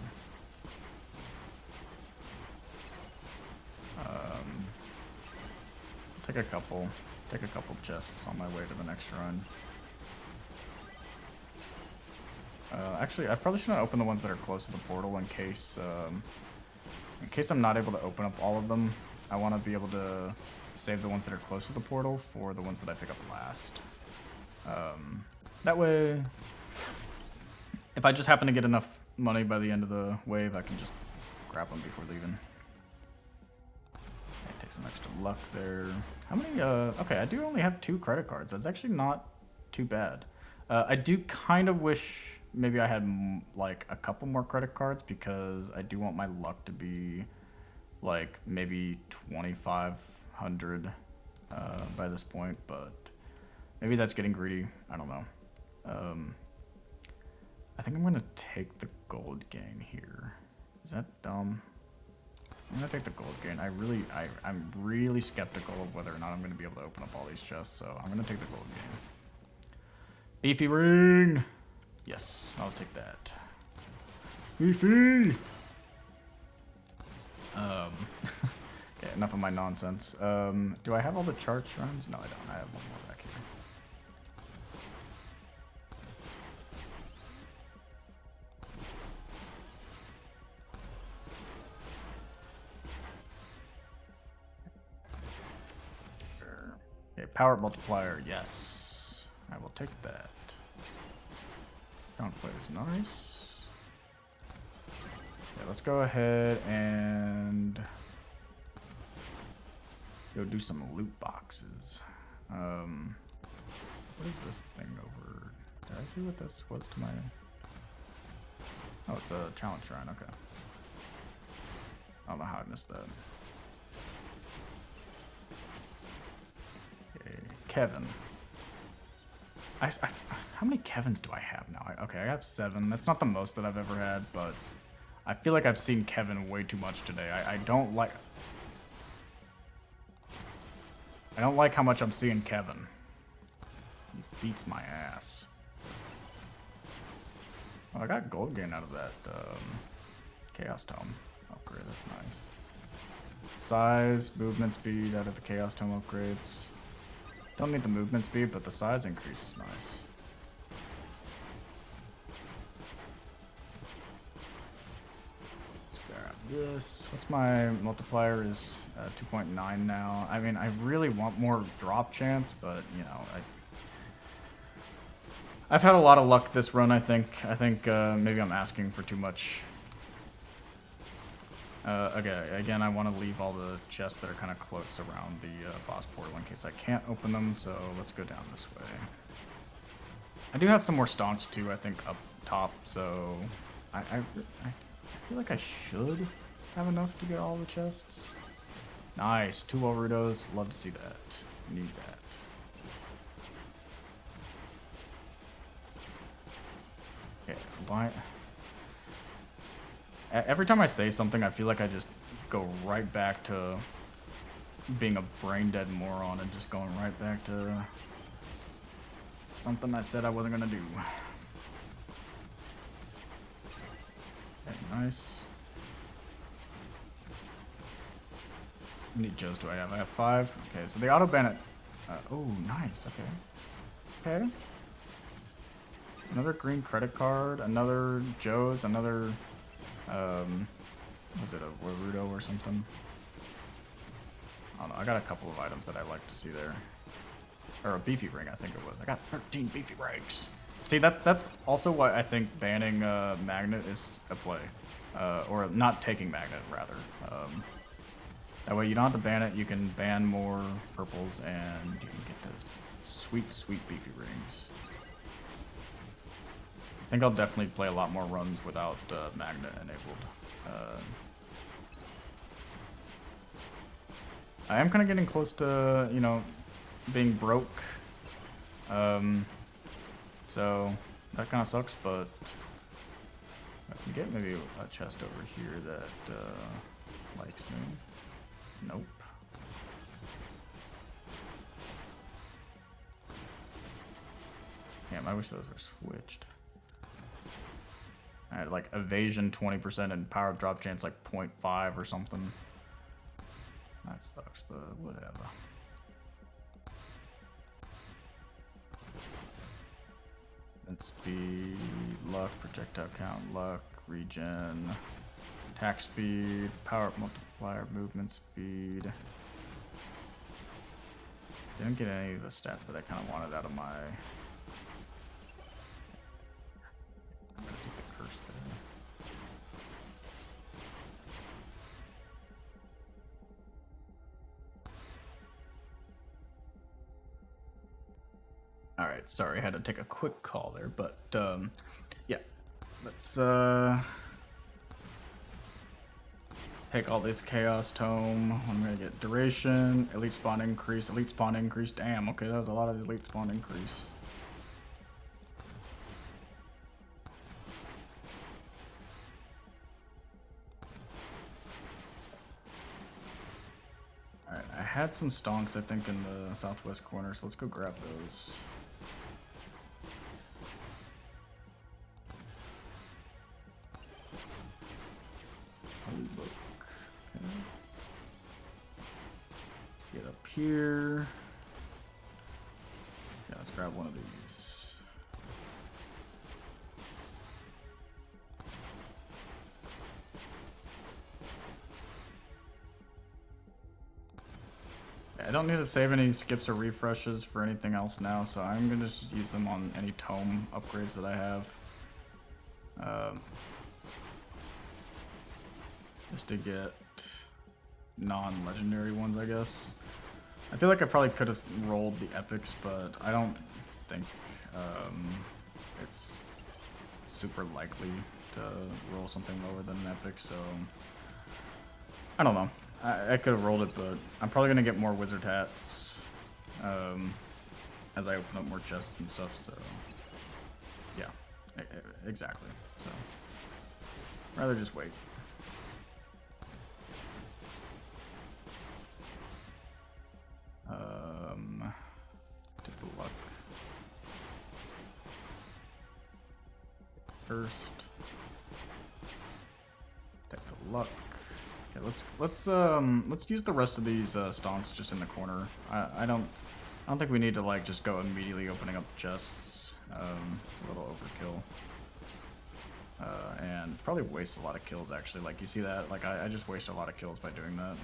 Take a couple chests on my way to the next run. Actually, I probably shouldn't open the ones that are close to the portal in case I'm not able to open up all of them. I want to be able to save the ones that are close to the portal for the ones that I pick up last. That way, if I just happen to get enough money by the end of the wave, I can just grab them before leaving. Okay, take some extra luck there. How many, okay, I do only have 2 credit cards. That's actually not too bad. I do kind of wish maybe I had like a couple more credit cards because I do want my luck to be like maybe 2,500 by this point, but maybe that's getting greedy. I don't know. I think I'm gonna take the gold gain here. Is that dumb? I'm gonna take the gold gain. I'm really skeptical of whether or not I'm gonna be able to open up all these chests, so I'm gonna take the gold gain. Beefy ring! Yes, I'll take that. Beefy! Okay, enough of my nonsense. Do I have all the chart shrines? No, I don't. I have one more back here. Okay, power multiplier, yes. I will take that. Downplay is nice. Okay, let's go ahead and go do some loot boxes. What is this thing over? Did I see what this was to my... Oh, it's a challenge shrine, okay. I don't know how I missed that. Okay, Kevin. How many Kevins do I have now? Okay, I have 7. That's not the most that I've ever had, but I feel like I've seen Kevin way too much today. I don't like how much I'm seeing Kevin. He beats my ass. Oh, I got gold gain out of that Chaos Tome upgrade. That's nice. Size, movement speed out of the Chaos Tome upgrades. Don't need the movement speed, but the size increase is nice. Let's grab this. What's my multiplier is 2.9 now. I mean, I really want more drop chance, but you know, I've had a lot of luck this run. I think maybe I'm asking for too much. Okay, again, I want to leave all the chests that are kind of close around the boss portal in case I can't open them, so let's go down this way. I do have some more staunch too, I think, up top, so I feel like I should have enough to get all the chests. Nice, 2 Orudos, love to see that. Need that. Okay, why? Every time I say something, I feel like I just go right back to being a brain-dead moron and just going right back to something I said I wasn't gonna do. Okay, nice. How many Joes do I have? I have 5. Okay, so the auto bandit. Oh, nice. Okay. Okay. Another green credit card. Another Joe's. Another. Was it a Warudo or something? I don't know. I got a couple of items that I like to see there. Or a beefy ring, I think it was. I got 13 beefy rings. See, that's also why I think banning magnet is a play. Or not taking magnet, rather. That way you don't have to ban it. You can ban more purples and you can get those sweet, sweet beefy rings. I think I'll definitely play a lot more runs without magnet enabled. I am kind of getting close to, you know, being broke. So that kind of sucks, but I can get maybe a chest over here that likes me. Nope. Damn, I wish those were switched. I had like evasion 20% and power drop chance like 0.5 or something. That sucks, but whatever. And speed, luck, projectile count, luck, regen, attack speed, power up multiplier, movement speed. Didn't get any of the stats that I kind of wanted out of my Alright, sorry, I had to take a quick call there, but yeah. Let's take all this Chaos Tome. I'm gonna get duration, elite spawn increase, elite spawn increase. Damn, okay, that was a lot of elite spawn increase. Alright, I had some stonks, I think, in the southwest corner, so let's go grab those. Book. Okay. Let's get up here. Yeah, let's grab one of these. I don't need to save any skips or refreshes for anything else now, so I'm gonna just use them on any tome upgrades that I have. Just to get non-legendary ones, I guess. I feel like I probably could have rolled the epics, but I don't think it's super likely to roll something lower than an epic, so I don't know. I could have rolled it, but I'm probably going to get more wizard hats as I open up more chests and stuff, so yeah, exactly. So rather just wait. Take the luck first. Take the luck. Okay, let's use the rest of these stonks just in the corner. I don't think we need to like just go immediately opening up chests. It's a little overkill. And probably waste a lot of kills actually. Like you see that? Like I just waste a lot of kills by doing that.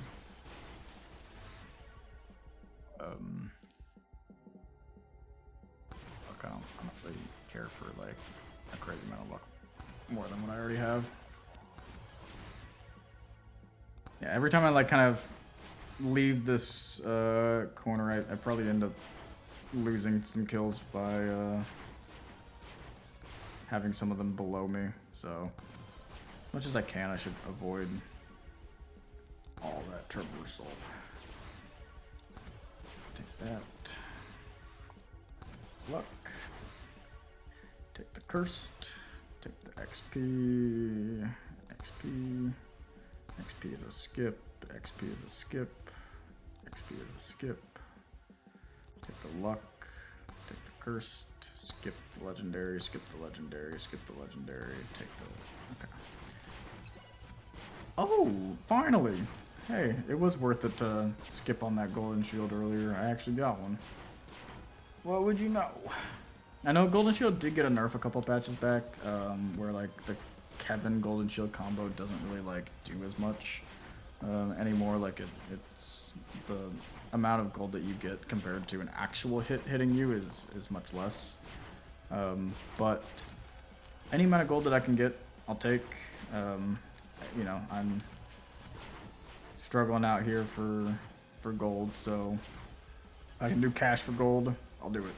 Look, I don't really care for like a crazy amount of luck more than what I already have. Yeah, every time I like kind of leave this corner, I probably end up losing some kills by having some of them below me. So as much as I can, I should avoid all that traversal. Take that. Luck. Take the cursed. Take the XP. XP. XP is a skip. XP is a skip. XP is a skip. Take the luck. Take the cursed. Skip the legendary. Skip the legendary. Skip the legendary. Take the. Okay. Oh, finally! Hey, it was worth it to skip on that golden shield earlier. I actually got one. What would you know? I know golden shield did get a nerf a couple patches back, where like the Kevin golden shield combo doesn't really like do as much anymore. Like it's the amount of gold that you get compared to an actual hitting you is much less. But any amount of gold that I can get, I'll take. You know, I'm struggling out here for gold, so I can do cash for gold. I'll do it.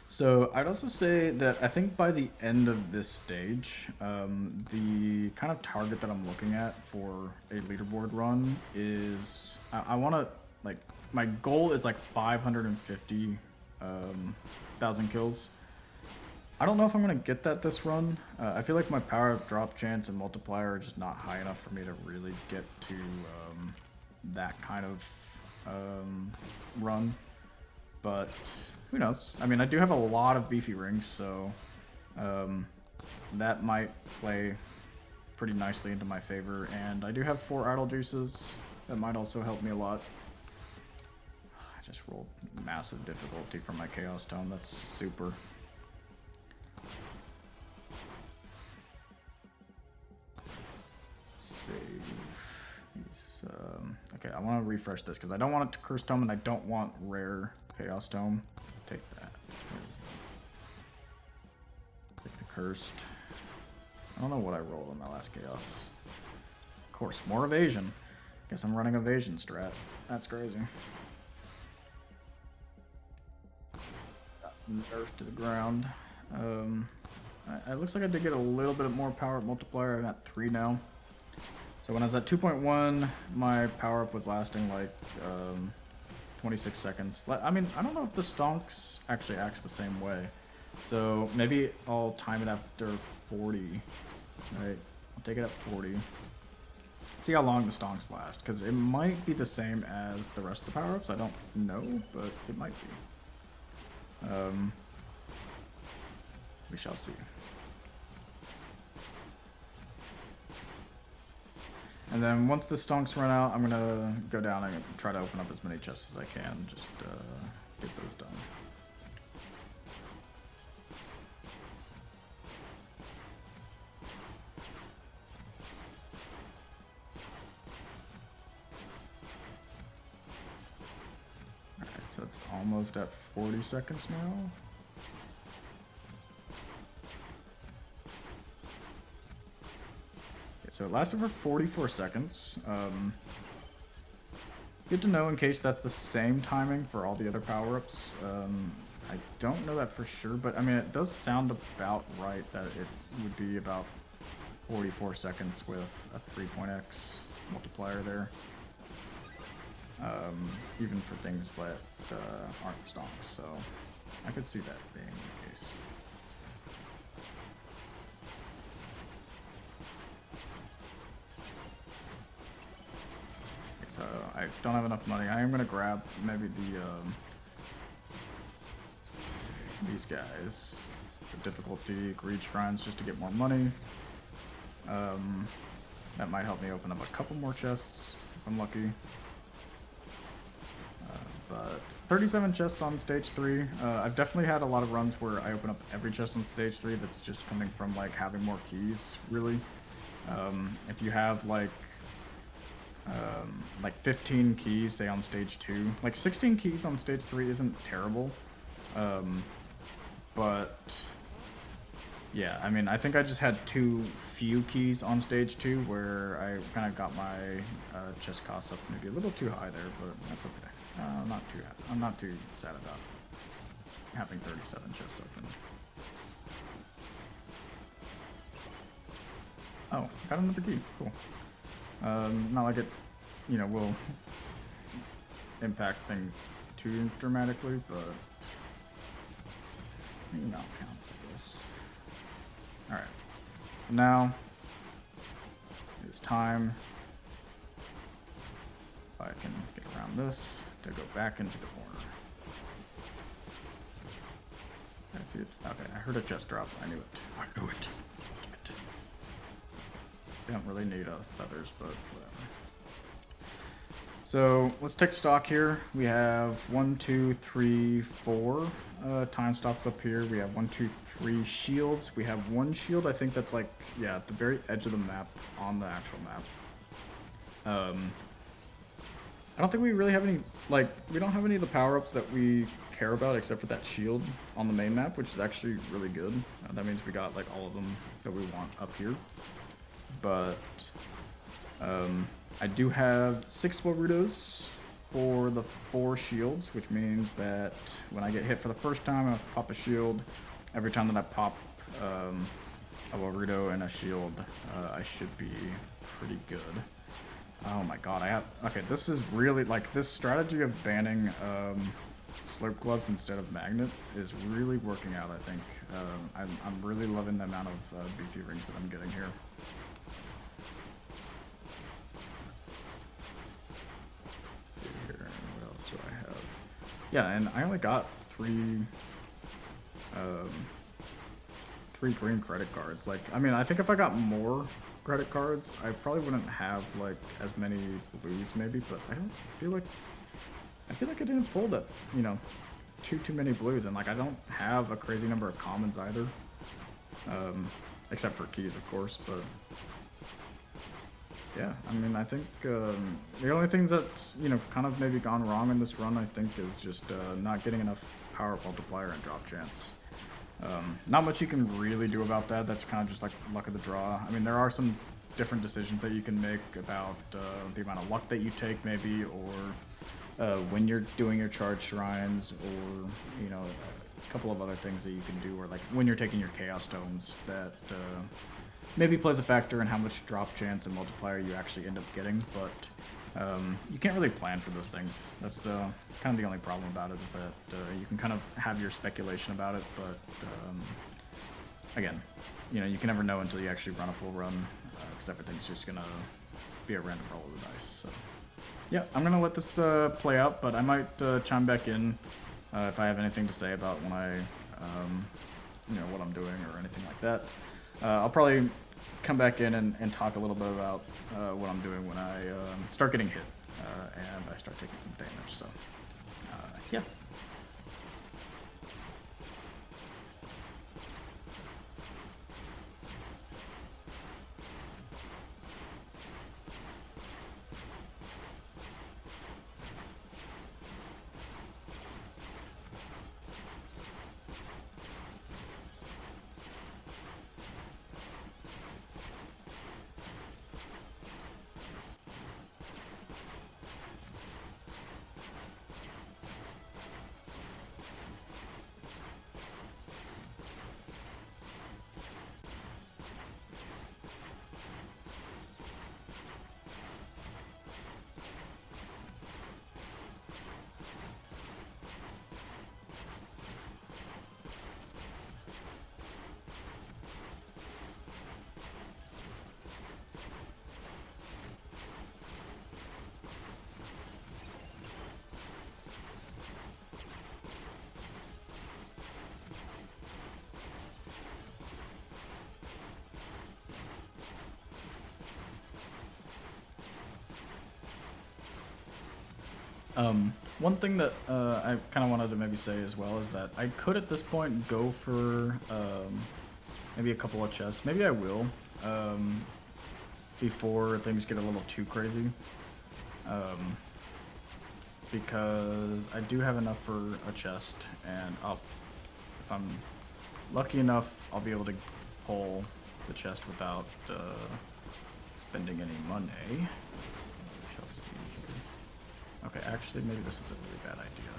So I'd also say that I think by the end of this stage, the kind of target that I'm looking at for a leaderboard run is I want to like my goal is like 550,000 kills. I don't know if I'm gonna get that this run. I feel like my power up drop chance and multiplier are just not high enough for me to really get to that kind of run. But who knows? I mean, I do have a lot of beefy rings, so that might play pretty nicely into my favor. And I do have 4 idle juices. That might also help me a lot. I just rolled massive difficulty for my Chaos Tome. That's super. Save. Okay, I want to refresh this because I don't want it to Curse Tome and I don't want Rare Chaos Tome. Take that. Take the cursed. I don't know what I rolled on my last chaos. Of course, more evasion. Guess I'm running evasion strat. That's crazy. Got nerfed to the ground. It looks like I did get a little bit more power up multiplier. I'm at 3 now. So when I was at 2.1, my power up was lasting like 26 seconds. I mean, I don't know if the stonks actually acts the same way. So maybe I'll time it after 40. Right, I'll take it at 40. See how long the stonks last, because it might be the same as the rest of the power-ups. I don't know, but it might be. We shall see. And then once the stonks run out, I'm gonna go down and try to open up as many chests as I can. Just get those done. So it's almost at 40 seconds now. Okay, so it lasted for 44 seconds. Good to know in case that's the same timing for all the other power-ups. I don't know that for sure, but I mean, it does sound about right that it would be about 44 seconds with a 3.x multiplier there. Even for things that aren't stonks, so I could see that being the case. Okay, so I don't have enough money. I am gonna grab maybe the these guys, the difficulty greed shrines, just to get more money. That might help me open up a couple more chests if I'm lucky. But 37 chests on stage 3. I've definitely had a lot of runs where I open up every chest on stage 3 that's just coming from like having more keys, really. If you have like 15 keys, say on stage 2, like 16 keys on stage 3 isn't terrible. But yeah, I mean, I think I just had too few keys on stage 2 where I kind of got my chest costs up maybe a little too high there, but that's okay. I'm not too sad about having 37 chests open. Oh, got another key. Cool. Not like it, you know, will impact things too dramatically, but maybe not counts, I guess. All right. So now it's time. If I can get around this to go back into the corner. I see it. Okay, I heard a chest drop. I knew it. I knew it. Damn it. They don't really need feathers, but whatever. So let's take stock here. We have 1, 2, 3, 4 time stops up here. We have 1, 2, 3 shields. We have 1 shield. I think that's like, yeah, at the very edge of the map on the actual map. I don't think we really have any, like, we don't have any of the power-ups that we care about except for that shield on the main map, which is actually really good. That means we got, like, all of them that we want up here. But, I do have 6 Warudos for the 4 shields, which means that when I get hit for the first time, I pop a shield. Every time that I pop a Warudo and a shield, I should be pretty good. Oh my god, okay, this is really, like, this strategy of banning Slurp Gloves instead of Magnet is really working out, I think. I'm really loving the amount of beefy rings that I'm getting here. Let's see here, what else do I have? Yeah, and I only got 3 green credit cards. Like, I mean, I think if I got more credit cards, I probably wouldn't have like as many blues maybe, but I feel like I didn't pull that, you know, too many blues, and like I don't have a crazy number of commons either, except for keys of course. But yeah, I mean, I think the only things that's, you know, kind of maybe gone wrong in this run, I think, is just not getting enough power multiplier and drop chance. Not much you can really do about that. That's kind of just like luck of the draw. I mean, there are some different decisions that you can make about the amount of luck that you take, maybe, or when you're doing your charge shrines, or you know, a couple of other things that you can do, or like when you're taking your chaos stones, that maybe plays a factor in how much drop chance and multiplier you actually end up getting. But you can't really plan for those things. That's the kind of the only problem about it, is that you can kind of have your speculation about it, but again, you know, you can never know until you actually run a full run, because everything's just gonna be a random roll of the dice. So yeah, I'm gonna let this play out, but I might chime back in if I have anything to say about when I, you know, what I'm doing or anything like that. I'll probably come back in and talk a little bit about what I'm doing when I start getting hit and I start taking some damage. So yeah. One thing that I kind of wanted to maybe say as well is that I could at this point go for maybe a couple of chests. Maybe I will before things get a little too crazy, because I do have enough for a chest, and if I'm lucky enough, I'll be able to pull the chest without spending any money. We shall see. Okay, actually, maybe this is a really bad idea.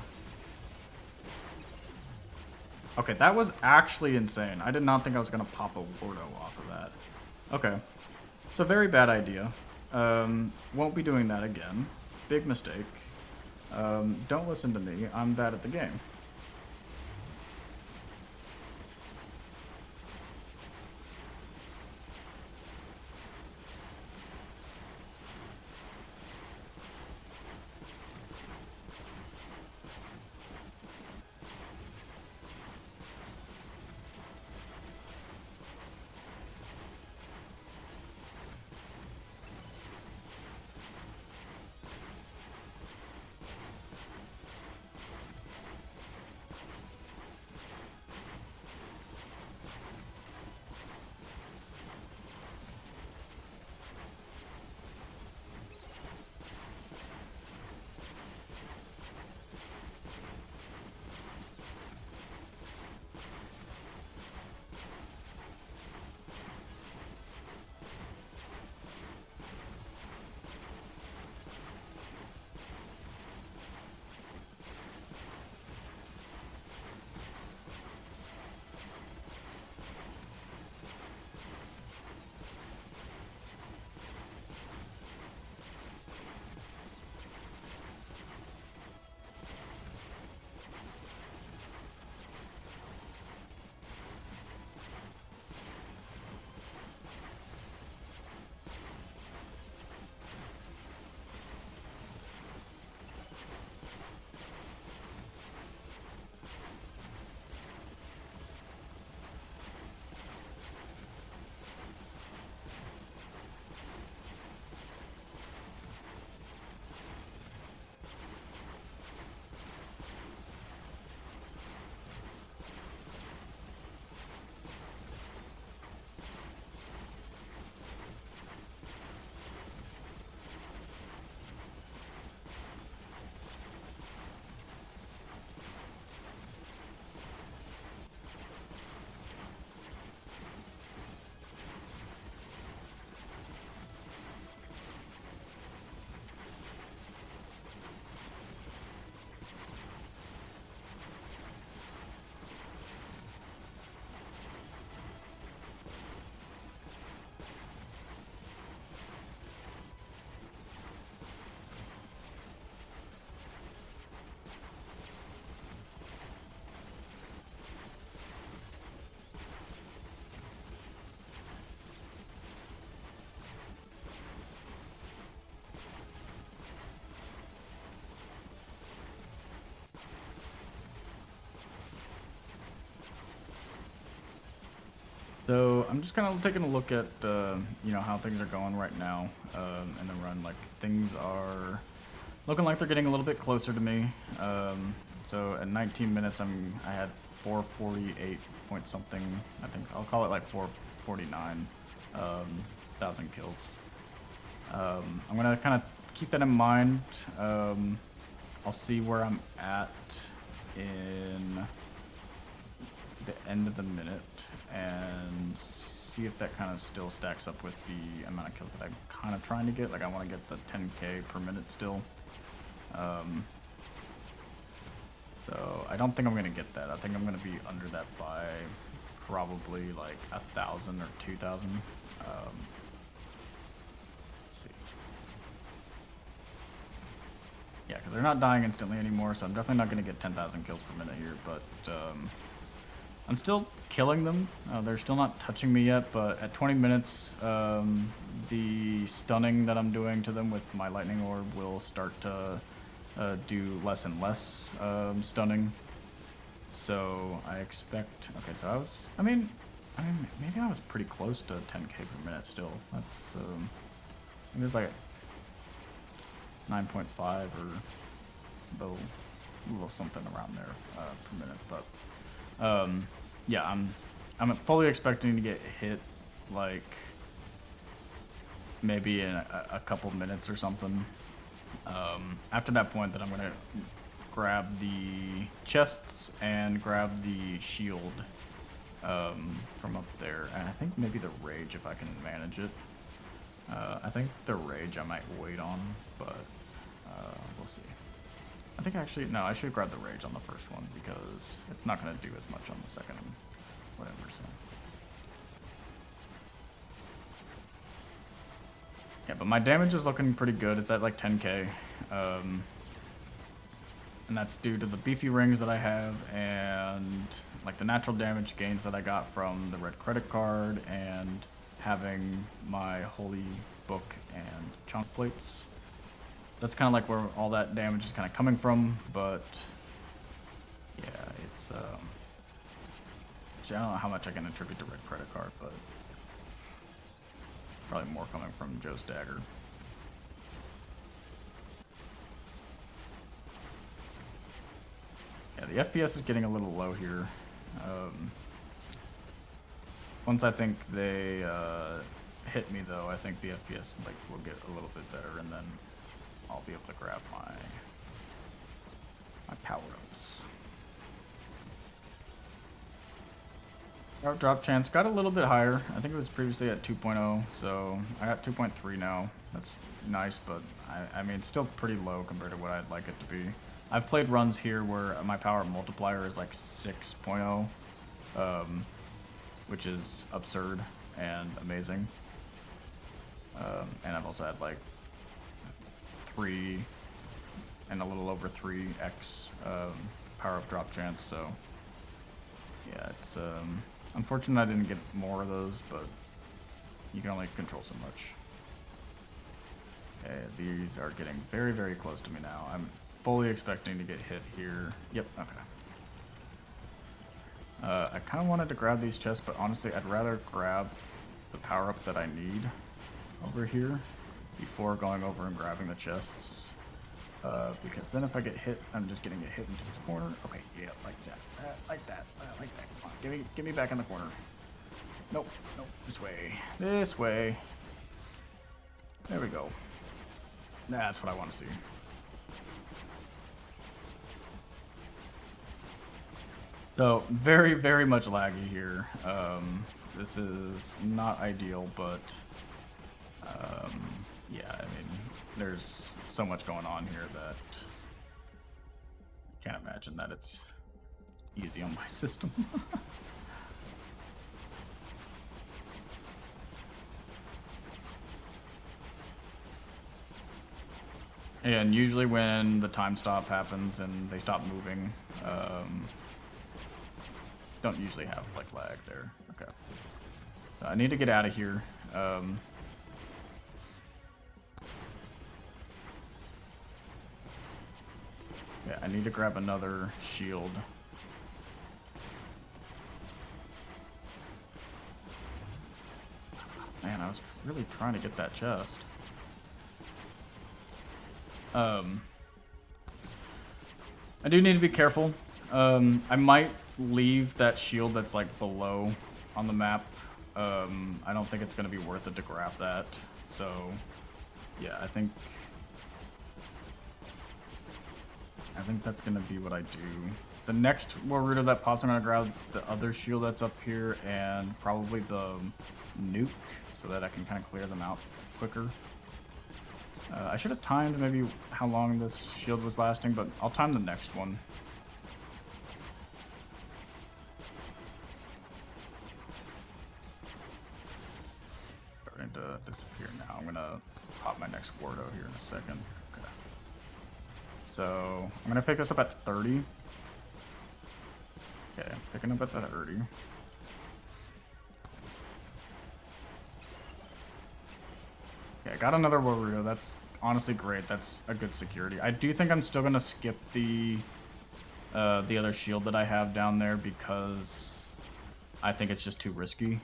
Okay, that was actually insane. I did not think I was going to pop a Wardo off of that. Okay, so very bad idea. Won't be doing that again. Big mistake. Don't listen to me. I'm bad at the game. I'm just kind of taking a look at, you know, how things are going right now in the run. Like, things are looking like they're getting a little bit closer to me. So at 19 minutes, I had 448 point something. I think I'll call it like 449 thousand kills. I'm gonna kind of keep that in mind. I'll see where I'm at in the end of the minute and see if that kind of still stacks up with the amount of kills that I'm kind of trying to get. Like, I want to get the 10k per minute still. So I don't think I'm gonna get that. I think I'm gonna be under that by probably like 1,000 or 2,000. Let's see. Yeah, because they're not dying instantly anymore, so I'm definitely not gonna get 10,000 kills per minute here. But I'm still killing them. They're still not touching me yet, but at 20 minutes, the stunning that I'm doing to them with my lightning orb will start to do less and less stunning. So I expect. Okay, so I mean, maybe I was pretty close to 10k per minute still. That's it was like 9.5 or a little something around there per minute, but. Yeah, I'm fully expecting to get hit like maybe in a couple minutes or something. After that point, then I'm gonna grab the chests and grab the shield from up there, and I think maybe the rage if I can manage it. I think the rage I might wait on, but we'll see. I think actually, no, I should grab the rage on the first one because it's not going to do as much on the second one. Whatever, so. Yeah, but my damage is looking pretty good. It's at like 10k. And that's due to the beefy rings that I have and like the natural damage gains that I got from the red credit card and having my holy book and chunk plates. That's kind of like where all that damage is kind of coming from, but yeah, it's I don't know how much I can attribute to red credit card, but probably more coming from Joe's dagger. Yeah, the FPS is getting a little low here. Once I think they hit me though, I think the FPS like will get a little bit better, and then I'll be able to grab my power-ups. Power drop chance got a little bit higher. I think it was previously at 2.0, so I got 2.3 now. That's nice, but I mean, it's still pretty low compared to what I'd like it to be. I've played runs here where my power multiplier is like 6.0, which is absurd and amazing. And I've also had like 3 and a little over 3x power up drop chance, so yeah, it's unfortunate I didn't get more of those, but you can only control so much. Okay, these are getting very, very close to me now. I'm fully expecting to get hit here. Yep, okay. I kind of wanted to grab these chests, but honestly, I'd rather grab the power-up that I need over here before going over and grabbing the chests. Because then if I get hit, I'm just getting hit into this corner. Okay, yeah, like that. Like that. Like that. Come on, get me back in the corner. Nope, nope, this way. This way. There we go. That's what I want to see. So, very, very much laggy here. This is not ideal, but yeah, I mean, there's so much going on here that I can't imagine that it's easy on my system. And usually when the time stop happens and they stop moving, don't usually have like lag there. Okay. So I need to get out of here. Yeah, I need to grab another shield. was really trying to get that chest. I do need to be careful. I might leave that shield that's like below on the map. I don't think it's going to be worth it to grab that. So, yeah, I think that's going to be what I do. The next Warudo that pops, I'm going to grab the other shield that's up here and probably the nuke so that I can kind of clear them out quicker. I should have timed maybe how long this shield was lasting, but I'll time the next one. Starting to disappear now. I'm gonna pop my next Wardo here in a second. Okay. So I'm gonna pick this up at 30. Okay, picking up at the 30. Okay, I got another Warudo. That's honestly great. That's a good security. I do think I'm still gonna skip the other shield that I have down there because I think it's just too risky.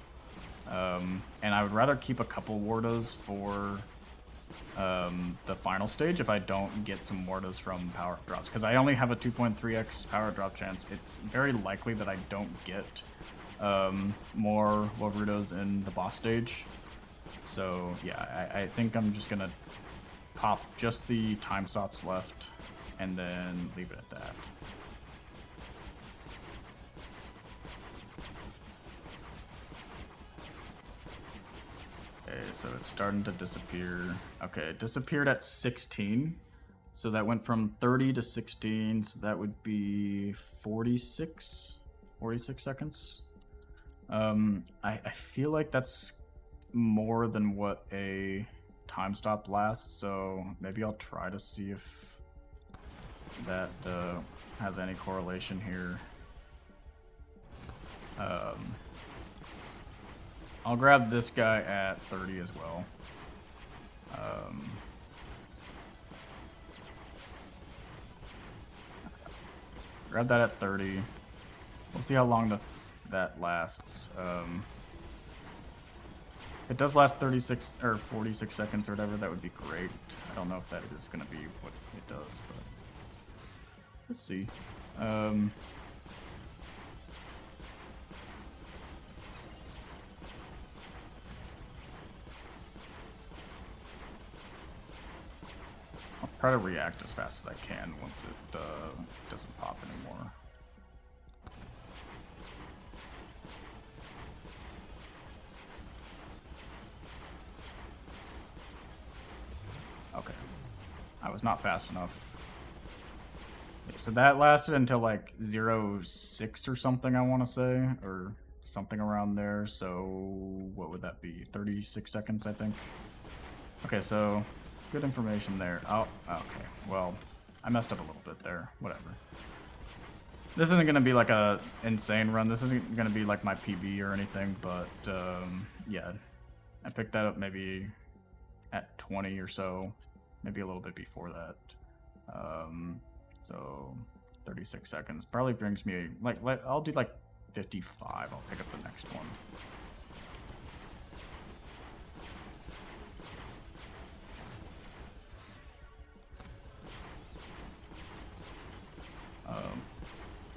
And I would rather keep a couple Wardos for the final stage if I don't get some Wardos from power drops. Because I only have a 2.3x power drop chance. It's very likely that I don't get more Warudos in the boss stage. So yeah, I think I'm just gonna pop just the time stops left and then leave it at that. Okay, so it's starting to disappear. Okay, it disappeared at 16. So that went from 30 to 16, so that would be 46 seconds. I feel like that's more than what a time stop lasts, so maybe I'll try to see if that has any correlation here. I'll grab this guy at 30 as well. Grab that at 30. We'll see how long that lasts. If it does last 36 or 46 seconds or whatever, that would be great. I don't know if that is going to be what it does, but let's see. I'll try to react as fast as I can once it doesn't pop anymore. Okay, I was not fast enough. So that lasted until like 0.6 or something, I want to say, or something around there. So what would that be? 36 seconds, I think. Okay, so good information there. Oh, okay. Well, I messed up a little bit there. Whatever. This isn't gonna be like a insane run. This isn't gonna be like my PB or anything, but yeah, I picked that up maybe at 20 or so, maybe a little bit before that. So 36 seconds probably brings me like I'll do like 55. I'll pick up the next one.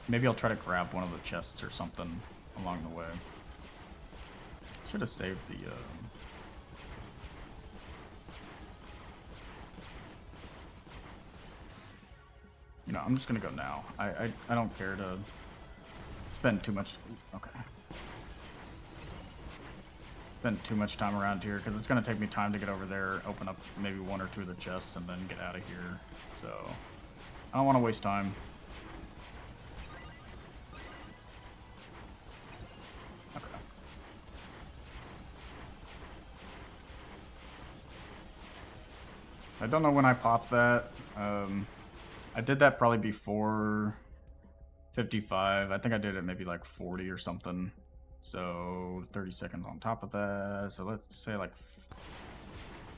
Maybe I'll try to grab one of the chests or something along the way. Should have saved the you know, I'm just gonna go now. I don't care to spend too much. Okay. Spend too much time around here because it's gonna take me time to get over there, open up maybe one or two of the chests, and then get out of here. So I don't want to waste time. Okay. I don't know when I popped that. I did that probably before 55. I think I did it maybe like 40 or something. So 30 seconds on top of that. So let's say like,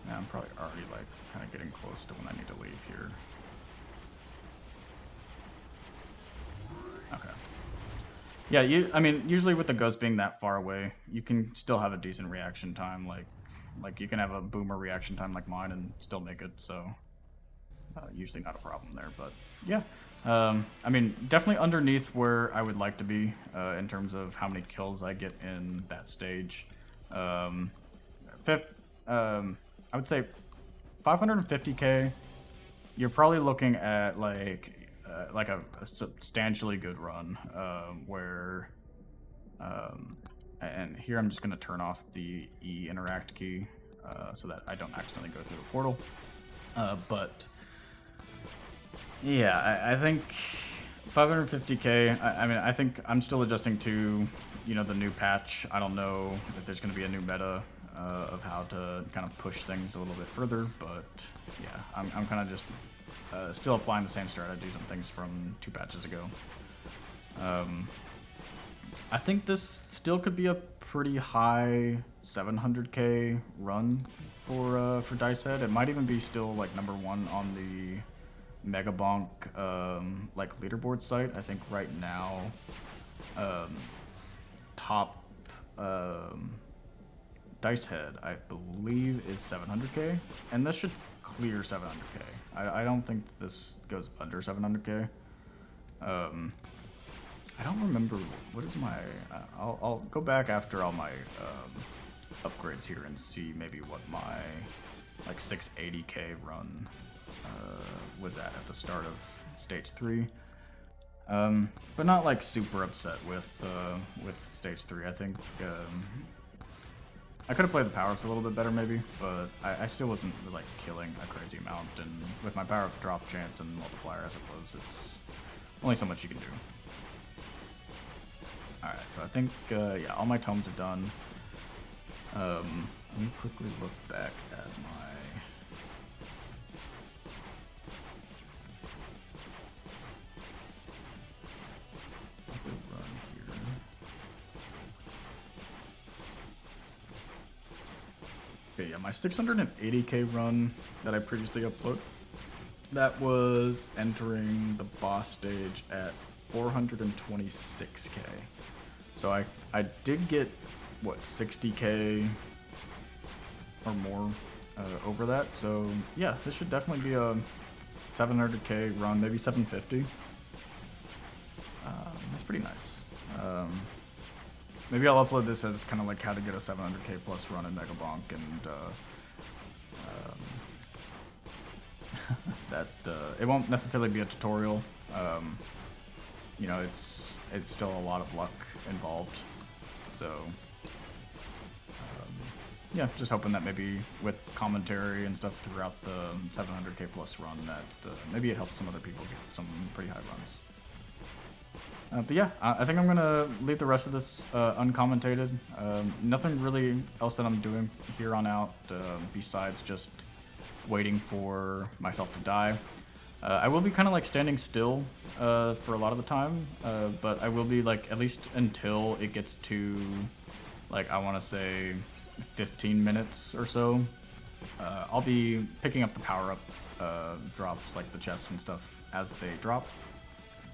yeah, I'm probably already like kind of getting close to when I need to leave here. Okay. Yeah, I mean, usually with the ghost being that far away, you can still have a decent reaction time. Like, Like, you can have a boomer reaction time like mine and still make it, so usually not a problem there. But yeah, I mean, definitely underneath where I would like to be in terms of how many kills I get in that stage. I would say 550k. You're probably looking at like a substantially good run where. And here I'm just going to turn off the E interact key so that I don't accidentally go through the portal. But yeah, I think 550k. I mean, I think I'm still adjusting to, you know, the new patch. I don't know if there's going to be a new meta of how to kind of push things a little bit further. But yeah, I'm kind of just still applying the same strategies and things from 2 patches ago. I think this still could be a pretty high 700k run for Dicehead. It might even be still like #1 on the Megabonk like leaderboard site. I think right now top Dicehead I believe is 700k, and this should clear 700k. I don't think this goes under 700k. I don't remember what is my. I'll go back after all my upgrades here and see maybe what my like 680k run was at the start of stage 3. But not like super upset with stage 3. I think I could have played the power-ups a little bit better maybe, but I still wasn't like killing a crazy amount. And with my power-up drop chance and multiplier as it was, it's only so much you can do. Alright, so I think, yeah, all my tomes are done. Let me quickly look back at my... run here. Okay, yeah, my 680k run that I previously uploaded, that was entering the boss stage at 426k. So I did get, what, 60k or more over that. So yeah, this should definitely be a 700k run, maybe 750. That's pretty nice. Maybe I'll upload this as kind of like how to get a 700k plus run in Megabonk, and that it won't necessarily be a tutorial. You know, it's still a lot of luck involved, so yeah, just hoping that maybe with commentary and stuff throughout the 700k plus run that maybe it helps some other people get some pretty high runs. But yeah, I think I'm gonna leave the rest of this uncommentated. Nothing really else that I'm doing here on out besides just waiting for myself to die. I will be kind of like standing still for a lot of the time, but I will be like at least until it gets to like, I want to say 15 minutes or so. I'll be picking up the power-up drops, like the chests and stuff, as they drop.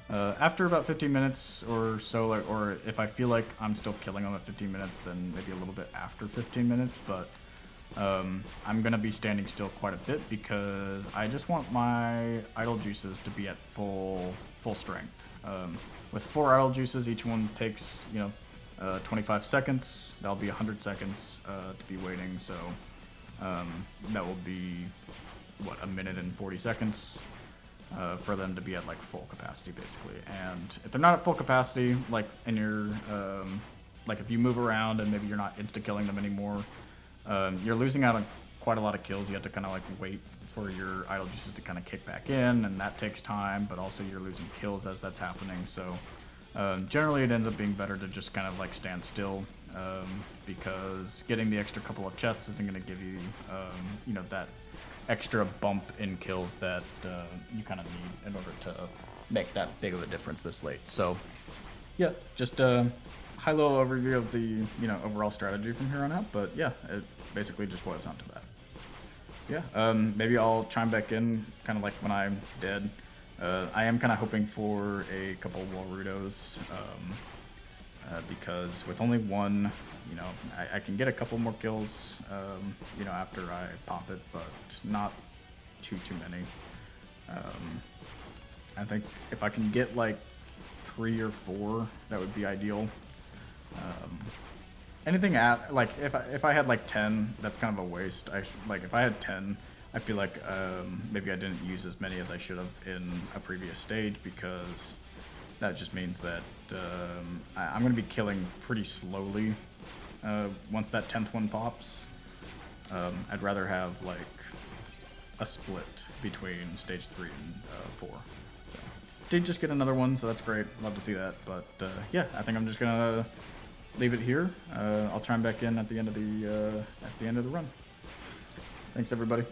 After about 15 minutes or so, or if I feel like I'm still killing them at 15 minutes, then maybe a little bit after 15 minutes, but I'm going to be standing still quite a bit because I just want my idle juices to be at full strength. With 4 idle juices, each one takes, 25 seconds. That'll be 100 seconds to be waiting, so that will be, what, 1 minute and 40 seconds for them to be at like full capacity, basically. And if they're not at full capacity, like in your, like if you move around and maybe you're not insta-killing them anymore, you're losing out on quite a lot of kills. You have to kind of like wait for your idle juices to kind of kick back in, and that takes time, but also you're losing kills as that's happening. So generally it ends up being better to just kind of like stand still, because getting the extra couple of chests isn't going to give you, that extra bump in kills that you kind of need in order to make that big of a difference this late. So yeah, just high-level overview of the overall strategy from here on out, but yeah, it basically just boils down to that. So yeah, maybe I'll chime back in kind of like when I'm dead. I am kind of hoping for a couple Warudos. because with only one, you know, I can get a couple more kills, you know, after I pop it, but not too many. I think if I can get like 3 or 4, that would be ideal. Anything at like if I had like 10, that's kind of a waste. Like if I had 10, I feel like maybe I didn't use as many as I should have in a previous stage, because that just means that I'm going to be killing pretty slowly once that 10th one pops. I'd rather have like a split between stage 3 and 4. So did just get another one, so that's great. Love to see that. But yeah, I think I'm just gonna leave it here. I'll chime back in at the end of the run. Thanks, everybody.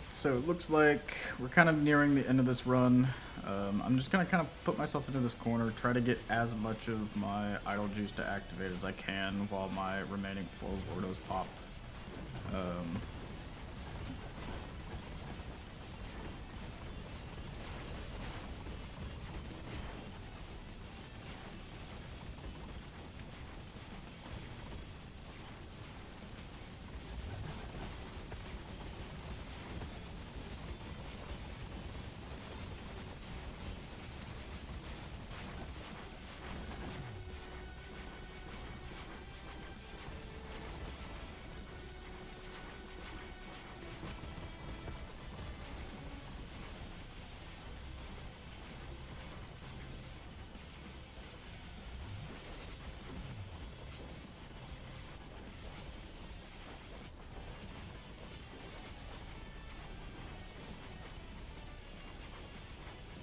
so it looks like we're kind of nearing the end of this run. I'm just gonna kind of put myself into this corner, try to get as much of my idle juice to activate as I can while my remaining 4 Wardos pop.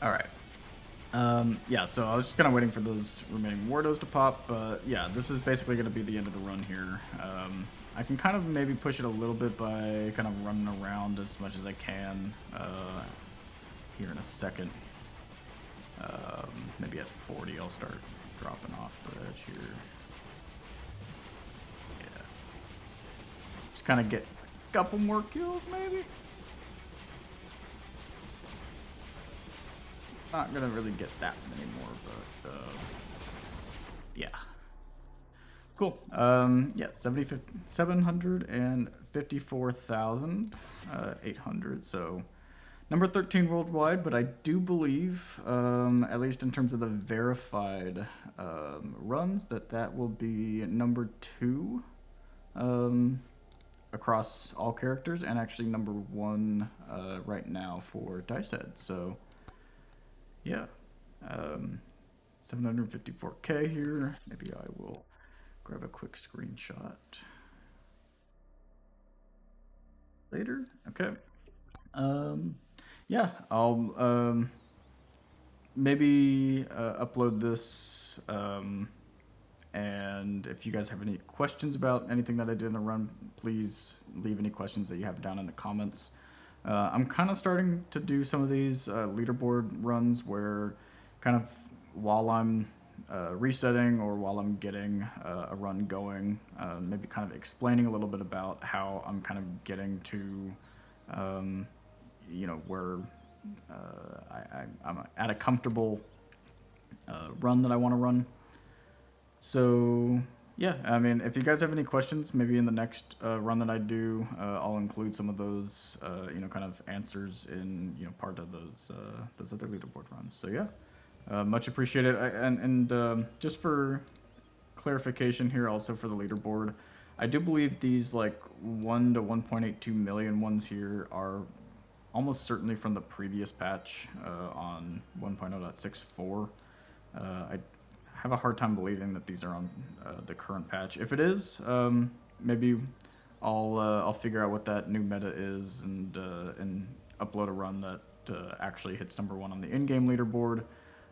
Alright. Yeah, so I was just kind of waiting for those remaining Wardos to pop, but yeah, this is basically going to be the end of the run here. I can kind of maybe push it a little bit by kind of running around as much as I can here in a second. Maybe at 40 I'll start dropping off the edge here. Yeah. Just kind of get a couple more kills maybe. Not gonna really get that many more, but yeah. Cool. Yeah, 754,800. So number 13 worldwide, but I do believe, at least in terms of the verified runs, that will be number 2 across all characters, and actually number 1 right now for Dicehead. So yeah, 754K here. Maybe I will grab a quick screenshot later. Okay. Yeah, I'll maybe upload this. And if you guys have any questions about anything that I did in the run, please leave any questions that you have down in the comments. I'm kind of starting to do some of these leaderboard runs where kind of while I'm resetting or while I'm getting a run going, maybe kind of explaining a little bit about how I'm kind of getting to, you know, where I'm at a comfortable run that I want to run. So yeah, I mean, if you guys have any questions, maybe in the next run that I do, I'll include some of those, you know, kind of answers in, you know, part of those other leaderboard runs. So yeah, much appreciated. And just for clarification here, also for the leaderboard, I do believe these like 1 to 1.82 million ones here are almost certainly from the previous patch on 1.0.64. I have a hard time believing that these are on the current patch. If it is, maybe I'll figure out what that new meta is and upload a run that actually hits number 1 on the in-game leaderboard.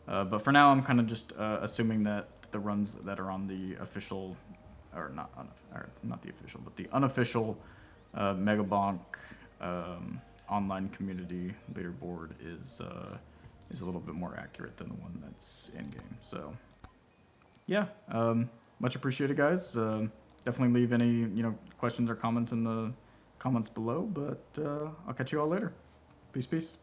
But for now, I'm kind of just assuming that the runs that are on the official, or not the official, but the unofficial Megabonk online community leaderboard is a little bit more accurate than the one that's in-game. So yeah, much appreciated, guys. Definitely leave any, you know, questions or comments in the comments below, but I'll catch you all later. Peace.